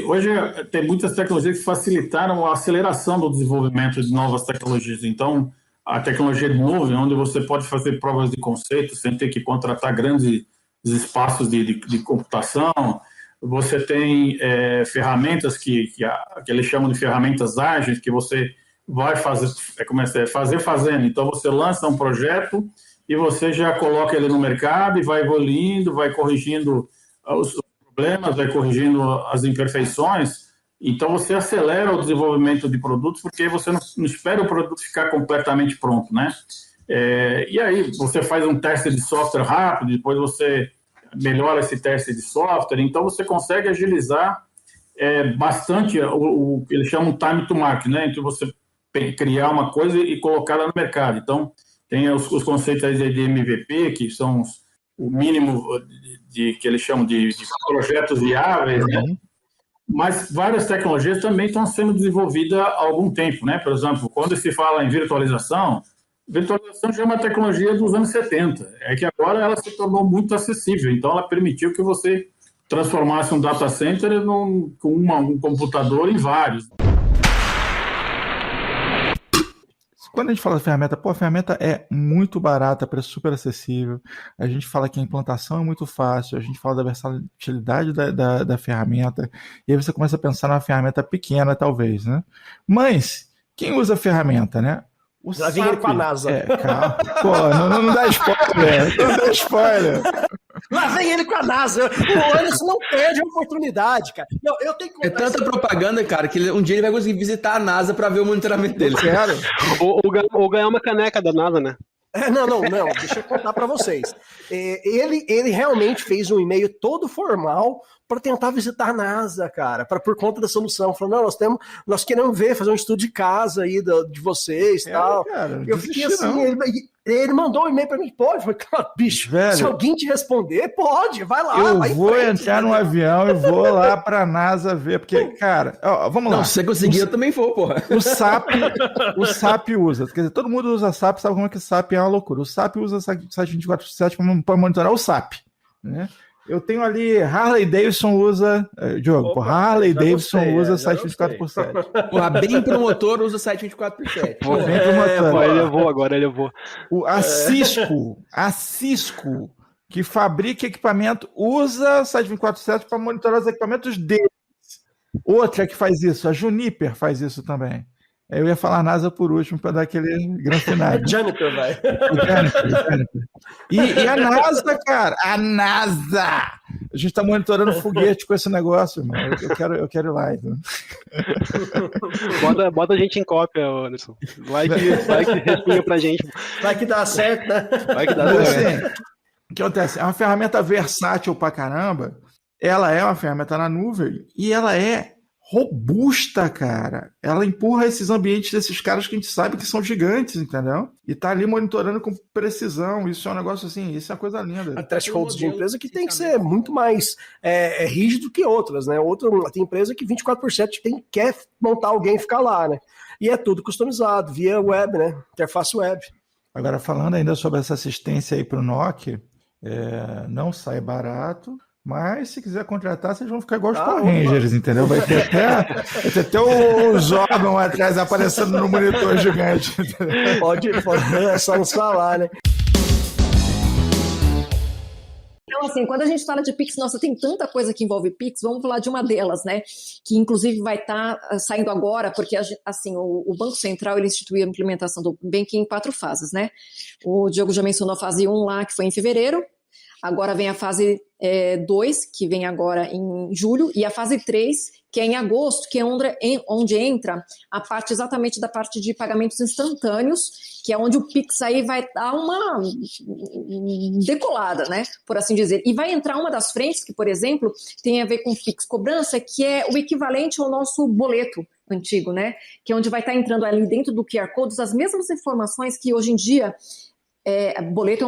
Hoje tem muitas tecnologias que facilitaram a aceleração do desenvolvimento de novas tecnologias. Então, a tecnologia de nuvem, onde você pode fazer provas de conceito sem ter que contratar grandes espaços de computação. Você tem ferramentas que eles chamam de ferramentas ágeis, que você vai fazer fazendo. Então, você lança um projeto e você já coloca ele no mercado e vai evoluindo, vai corrigindo os problemas, vai corrigindo as imperfeições. Então, você acelera o desenvolvimento de produtos, porque você não espera o produto ficar completamente pronto, né? E aí, você faz um teste de software rápido, depois você melhora esse teste de software, então você consegue agilizar bastante o que eles chamam time to market, né? Entre você criar uma coisa e colocá-la no mercado. Então, tem os conceitos aí de MVP, que são o mínimo que eles chamam de projetos viáveis, né? Mas várias tecnologias também estão sendo desenvolvidas há algum tempo, né? Por exemplo, quando se fala em virtualização já é uma tecnologia dos anos 70. É que agora ela se tornou muito acessível. Então, ela permitiu que você transformasse um data center com um computador em vários. Quando a gente fala de ferramenta, a ferramenta é muito barata, preço super acessível. A gente fala que a implantação é muito fácil, a gente fala da versatilidade da ferramenta, e aí você começa a pensar numa ferramenta pequena, talvez, né? Mas, quem usa a ferramenta, né? Já vem ele com a NASA. Calma. Pô, não dá spoiler. Não dá spoiler. Lá vem ele com a NASA. O Anderson não perde a oportunidade, cara. Eu tenho que tanta propaganda, cara, que um dia ele vai conseguir visitar a NASA para ver o monitoramento dele. Quero. Ou ganhar uma caneca da NASA, né? Não. Deixa eu contar para vocês. Ele realmente fez um e-mail todo formal para tentar visitar a NASA, cara, por conta da solução. Falou, não, nós queremos fazer um estudo de casa aí de vocês e tal. Cara, eu fiquei assim, ele mandou um e-mail para mim, pode? Eu falei, claro, bicho, velho, se alguém te responder, pode, vai lá. Eu vou entrar no avião e vou lá pra NASA ver, porque, cara, vamos lá. Não, se você conseguir, eu também vou, porra. O SAP usa, quer dizer, todo mundo usa SAP, sabe como é que o SAP é uma loucura. O SAP usa o site 24/7 para monitorar o SAP, né? Eu tenho ali, Harley Davidson usa, Diogo, Harley Davidson usa site 24/7. Porra, bem promotor usa site 24/7. Ele eu vou. A Cisco, que fabrica equipamento, usa site 24/7 para monitorar os equipamentos deles. Outra que faz isso, a Juniper faz isso também. Eu ia falar NASA por último para dar aquele grande final. Juniper, vai. Juniper. E a NASA, cara, a NASA! A gente está monitorando foguete com esse negócio, irmão. Eu quero ir lá. Então. Bota a gente em cópia, Anderson. Vai que respinga pra gente. Vai que dá certo, né? Vai que dá certo. Assim, o que acontece? É uma ferramenta versátil pra caramba. Ela é uma ferramenta na nuvem e ela é robusta, cara. Ela empurra esses ambientes desses caras que a gente sabe que são gigantes, entendeu? E tá ali monitorando com precisão. Isso é um negócio assim, isso é uma coisa linda. A thresholds de empresa que tem que ser muito mais rígido que outras, né? Tem empresa que 24/7 quer montar alguém e ficar lá, né? E é tudo customizado, via web, né? Interface web. Agora, falando ainda sobre essa assistência aí pro NOC, não sai barato. Mas se quiser contratar, vocês vão ficar igual os Power Rangers, entendeu? Vai ter até o Zordon atrás aparecendo no monitor gigante. Pode, é só nos falar, né? Então, assim, quando a gente fala de Pix, nossa, tem tanta coisa que envolve Pix, vamos falar de uma delas, né? Que inclusive vai estar saindo agora, porque assim, o Banco Central ele instituiu a implementação do Banking em 4 fases, né? O Diogo já mencionou a fase 1 lá, que foi em fevereiro. Agora vem a fase 2, que vem agora em julho, e a fase 3, que é em agosto, que é onde entra a parte exatamente da parte de pagamentos instantâneos, que é onde o Pix aí vai dar uma decolada, né, por assim dizer. E vai entrar uma das frentes que, por exemplo, tem a ver com Pix cobrança, que é o equivalente ao nosso boleto antigo, né, que é onde vai estar entrando ali dentro do QR Code as mesmas informações que hoje em dia boleto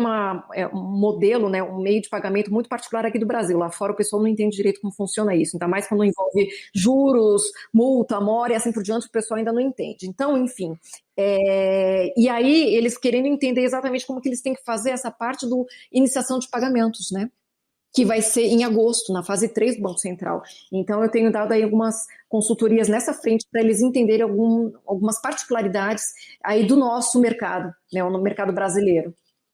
é um modelo, né, um meio de pagamento muito particular aqui do Brasil. Lá fora o pessoal não entende direito como funciona isso, ainda mais quando envolve juros, multa, mora e assim por diante, o pessoal ainda não entende. Então, enfim, e aí eles querendo entender exatamente como que eles têm que fazer essa parte do iniciação de pagamentos, né, que vai ser em agosto, na fase 3 do Banco Central. Então, eu tenho dado aí algumas consultorias nessa frente para eles entenderem algumas particularidades aí do nosso mercado, né, no mercado brasileiro.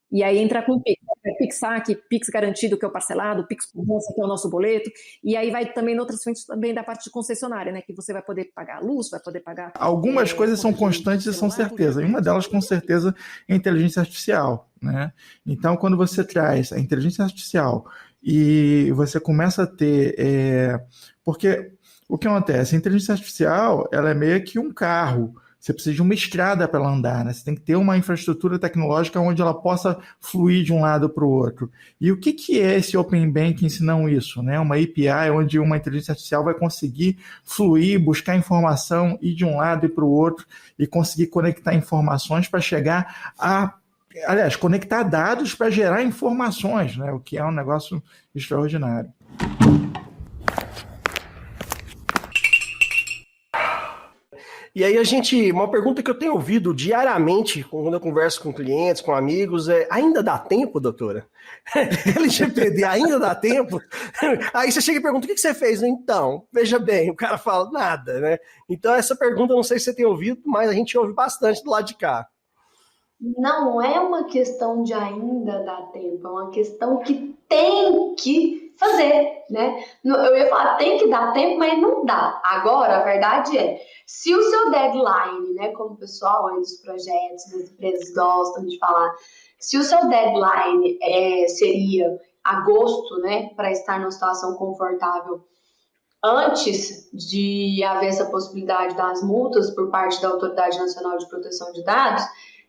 E aí entra com Pix, Pix Saque, Pix Garantido, que é o parcelado, Pix Cobrança, que é o nosso boleto, e aí vai também em outras frentes também da parte de concessionária, né, que você vai poder pagar a luz, vai poder pagar... Algumas coisas são constantes e são certeza, e uma delas, com certeza, é a inteligência artificial, né? Então, quando você traz a inteligência artificial e você começa a ter... porque o que acontece? A inteligência artificial ela é meio que um carro. Você precisa de uma estrada para ela andar, né? Você tem que ter uma infraestrutura tecnológica onde ela possa fluir de um lado para o outro. E o que é esse Open Banking se não isso, né? Uma API onde uma inteligência artificial vai conseguir fluir, buscar informação, ir de um lado e para o outro e conseguir conectar informações para chegar a... Aliás, conectar dados para gerar informações, né? O que é um negócio extraordinário. E aí uma pergunta que eu tenho ouvido diariamente quando eu converso com clientes, com amigos, ainda dá tempo, doutora? LGPD, ainda dá tempo? Aí você chega e pergunta, o que você fez? Então, veja bem, o cara fala, nada, né? Então essa pergunta, eu não sei se você tem ouvido, mas a gente ouve bastante do lado de cá. Não é uma questão de ainda dar tempo, é uma questão que tem que fazer, né? Eu ia falar, tem que dar tempo, mas não dá. Agora, a verdade é, se o seu deadline, né, como o pessoal aí dos projetos, das empresas gostam de falar, se o seu deadline seria agosto, né, para estar numa situação confortável antes de haver essa possibilidade das multas por parte da Autoridade Nacional de Proteção de Dados,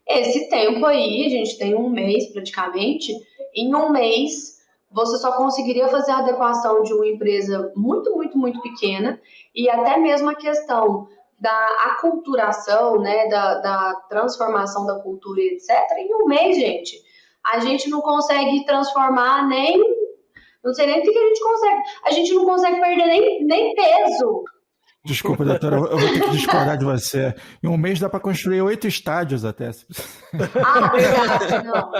esse tempo aí, a gente tem um mês praticamente, em um mês você só conseguiria fazer a adequação de uma empresa muito, muito, muito pequena e até mesmo a questão da aculturação, né, da transformação da cultura, etc. Em um mês, gente, a gente não consegue transformar nem... Não sei nem o que a gente consegue. A gente não consegue perder nem peso. Desculpa, doutora, eu vou ter que discordar de você. Em um mês dá para construir 8 estádios até. Verdade, não.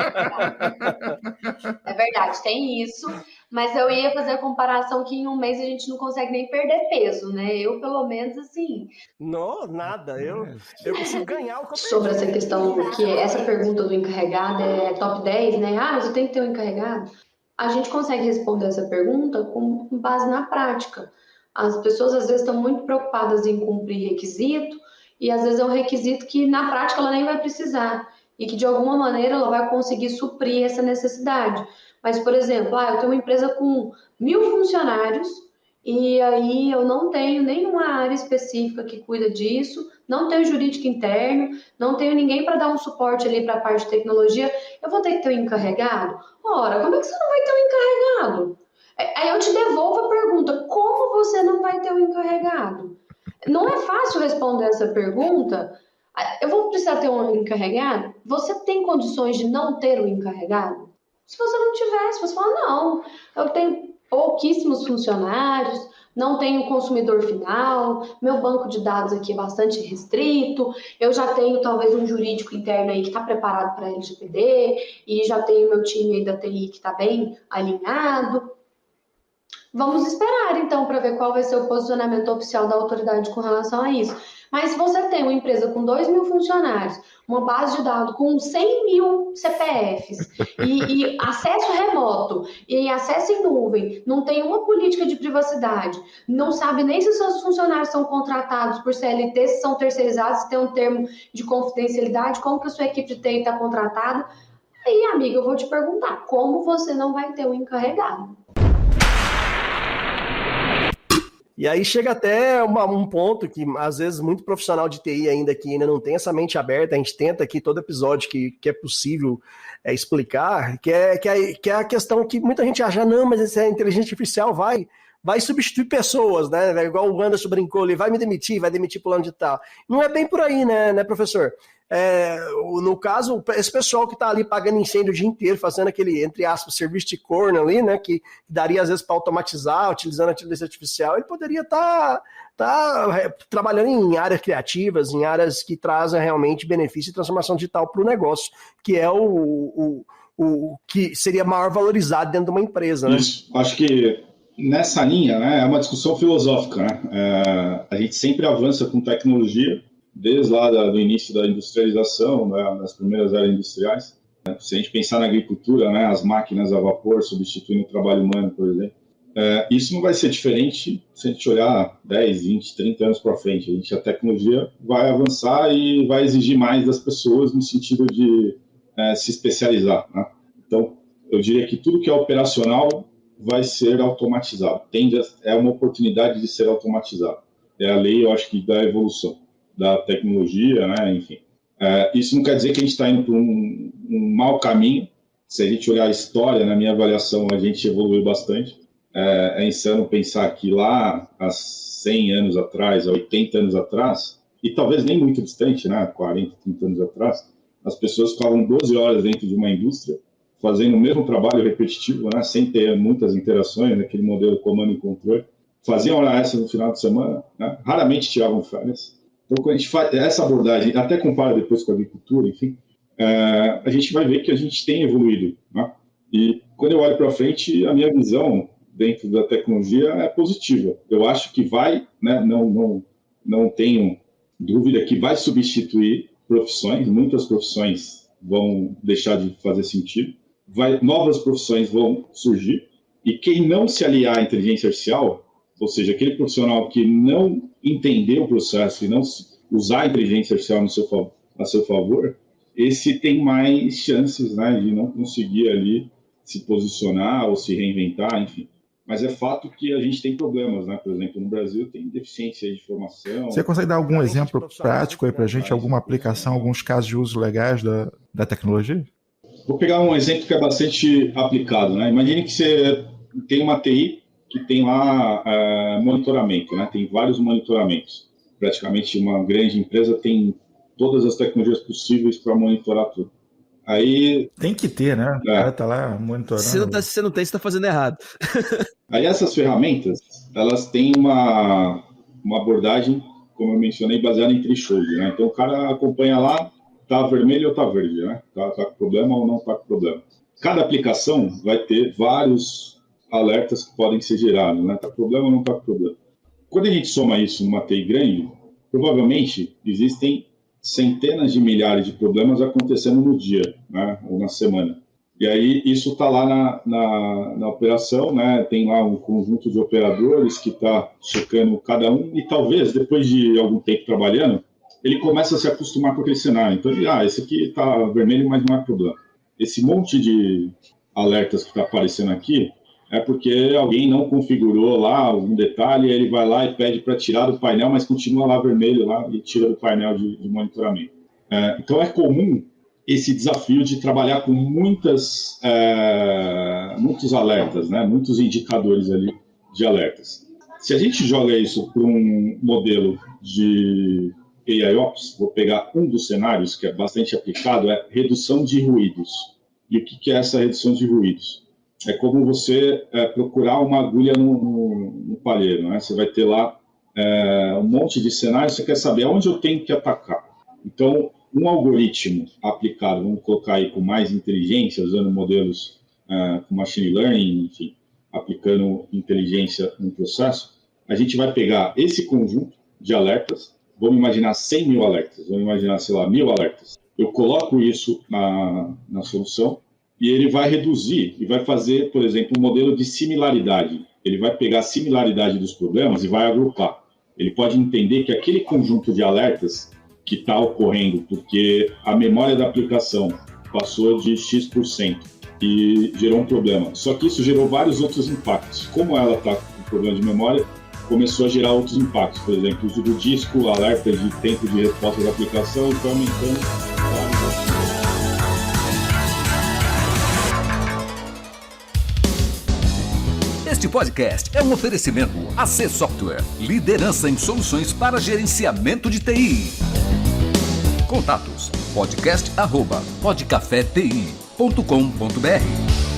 É verdade, tem isso. Mas eu ia fazer a comparação que em um mês a gente não consegue nem perder peso, né? Eu, pelo menos, assim... Não, nada. Eu consigo ganhar o que eu perdi. Sobre essa questão, que essa pergunta do encarregado é top 10, né? Você tem que ter um encarregado. A gente consegue responder essa pergunta com base na prática. As pessoas, às vezes, estão muito preocupadas em cumprir requisito e, às vezes, é um requisito que, na prática, ela nem vai precisar e que, de alguma maneira, ela vai conseguir suprir essa necessidade. Mas, por exemplo, eu tenho uma empresa com 1000 funcionários e aí eu não tenho nenhuma área específica que cuida disso, não tenho jurídico interno, não tenho ninguém para dar um suporte ali para a parte de tecnologia, eu vou ter que ter um encarregado? Ora, como é que você não vai ter um encarregado? Aí eu te devolvo a pergunta, como você não vai ter um encarregado? Não é fácil responder essa pergunta. Eu vou precisar ter um encarregado? Você tem condições de não ter um encarregado? Se você não tivesse, você fala, não, eu tenho pouquíssimos funcionários, não tenho consumidor final, meu banco de dados aqui é bastante restrito, eu já tenho talvez um jurídico interno aí que está preparado para LGPD, e já tenho meu time aí da TI que está bem alinhado. Vamos esperar, então, para ver qual vai ser o posicionamento oficial da autoridade com relação a isso. Mas se você tem uma empresa com 2.000 funcionários, uma base de dados com 100.000 CPFs e acesso remoto e acesso em nuvem, não tem uma política de privacidade, não sabe nem se seus funcionários são contratados por CLT, se são terceirizados, se tem um termo de confidencialidade, como que a sua equipe de TI está contratada. Aí, amiga, eu vou te perguntar, como você não vai ter um encarregado? E aí chega até um ponto que, às vezes, muito profissional de TI ainda não tem essa mente aberta, a gente tenta aqui todo episódio que é possível explicar, que é a questão que muita gente acha, não, mas essa inteligência artificial vai substituir pessoas, né? Igual o Anderson brincou ali, vai demitir fulano de tal. Não é bem por aí, né professor? No caso, esse pessoal que está ali pagando incêndio o dia inteiro, fazendo aquele, entre aspas, serviço de corno ali, né, que daria às vezes para automatizar, utilizando a inteligência artificial, ele poderia estar trabalhando em áreas criativas, em áreas que trazem realmente benefício e transformação digital para o negócio, que é o que seria maior valorizado dentro de uma empresa. Né? Isso, acho que nessa linha, né, é uma discussão filosófica. Né? A gente sempre avança com tecnologia, desde lá do início da industrialização, né, das primeiras eras industriais. Se a gente pensar na agricultura, né, as máquinas a vapor substituindo o trabalho humano, por exemplo, isso não vai ser diferente se a gente olhar 10, 20, 30 anos para frente. A tecnologia vai avançar e vai exigir mais das pessoas no sentido de se especializar. Né? Então, eu diria que tudo que é operacional vai ser automatizado. É uma oportunidade de ser automatizado. É a lei, eu acho que, da evolução da tecnologia, né? Enfim. Isso não quer dizer que a gente está indo por um mau caminho. Se a gente olhar a história, na minha avaliação, a gente evoluiu bastante. É insano pensar que lá, há 100 anos atrás, há 80 anos atrás, e talvez nem muito distante, né? 40, 30 anos atrás, as pessoas ficavam 12 horas dentro de uma indústria, fazendo o mesmo trabalho repetitivo, né? Sem ter muitas interações, naquele modelo comando e controle. Faziam hora extra no final de semana, né? Raramente tiravam férias. Então, quando a gente faz essa abordagem, até compara depois com a agricultura, enfim, a gente vai ver que a gente tem evoluído. Né? E quando eu olho para frente, a minha visão dentro da tecnologia é positiva. Eu acho que vai, né, não tenho dúvida que vai substituir profissões, muitas profissões vão deixar de fazer sentido, novas profissões vão surgir, e quem não se aliar à inteligência artificial, ou seja, aquele profissional que não entender o processo e não usar a inteligência artificial a seu favor, esse tem mais chances, né, de não conseguir ali se posicionar ou se reinventar, enfim. Mas é fato que a gente tem problemas, né? Por exemplo, no Brasil tem deficiência de formação. Você consegue dar algum exemplo prático aí para a gente, alguma aplicação, alguns casos de uso legais da tecnologia? Vou pegar um exemplo que é bastante aplicado, né? Imagine que você tem uma TI que tem lá monitoramento, né? Tem vários monitoramentos. Praticamente uma grande empresa tem todas as tecnologias possíveis para monitorar tudo. Aí tem que ter, né? O cara tá lá monitorando. Se você não tem, você tá fazendo errado. Aí essas ferramentas, elas têm uma abordagem, como eu mencionei, baseada em threshold, né? Então o cara acompanha lá, tá vermelho ou tá verde, né? Tá com problema ou não tá com problema. Cada aplicação vai ter vários alertas que podem ser gerados, né? Tá com problema ou não tá com problema. Quando a gente soma isso numa TI grande, provavelmente existem centenas de milhares de problemas acontecendo no dia, né? Ou na semana. E aí isso está lá na operação, né? Tem lá um conjunto de operadores que está checando cada um e talvez, depois de algum tempo trabalhando, ele começa a se acostumar com aquele cenário. Então ele, esse aqui está vermelho, mas não é problema. Esse monte de alertas que está aparecendo aqui é porque alguém não configurou lá algum detalhe, ele vai lá e pede para tirar do painel, mas continua lá vermelho lá e tira do painel de monitoramento. Então é comum esse desafio de trabalhar com muitos alertas, né? Muitos indicadores ali de alertas. Se a gente joga isso para um modelo de AIOps, vou pegar um dos cenários que é bastante aplicado, é redução de ruídos. E o que é essa redução de ruídos? É como você procurar uma agulha no palheiro, né? Você vai ter lá um monte de cenários, você quer saber aonde eu tenho que atacar. Então, um algoritmo aplicado, vamos colocar aí com mais inteligência, usando modelos com machine learning, enfim, aplicando inteligência no processo, a gente vai pegar esse conjunto de alertas, vamos imaginar 100 mil alertas, vamos imaginar, sei lá, 1000 alertas. Eu coloco isso na solução e ele vai reduzir e vai fazer, por exemplo, um modelo de similaridade. Ele vai pegar a similaridade dos problemas e vai agrupar. Ele pode entender que aquele conjunto de alertas que está ocorrendo porque a memória da aplicação passou de X% e gerou um problema. Só que isso gerou vários outros impactos. Como ela está com problema de memória, começou a gerar outros impactos. Por exemplo, o uso do disco, alerta de tempo de resposta da aplicação, e foi aumentando. Este podcast é um oferecimento AC Software, liderança em soluções para gerenciamento de TI. Contatos: podcast@podcafeti.com.br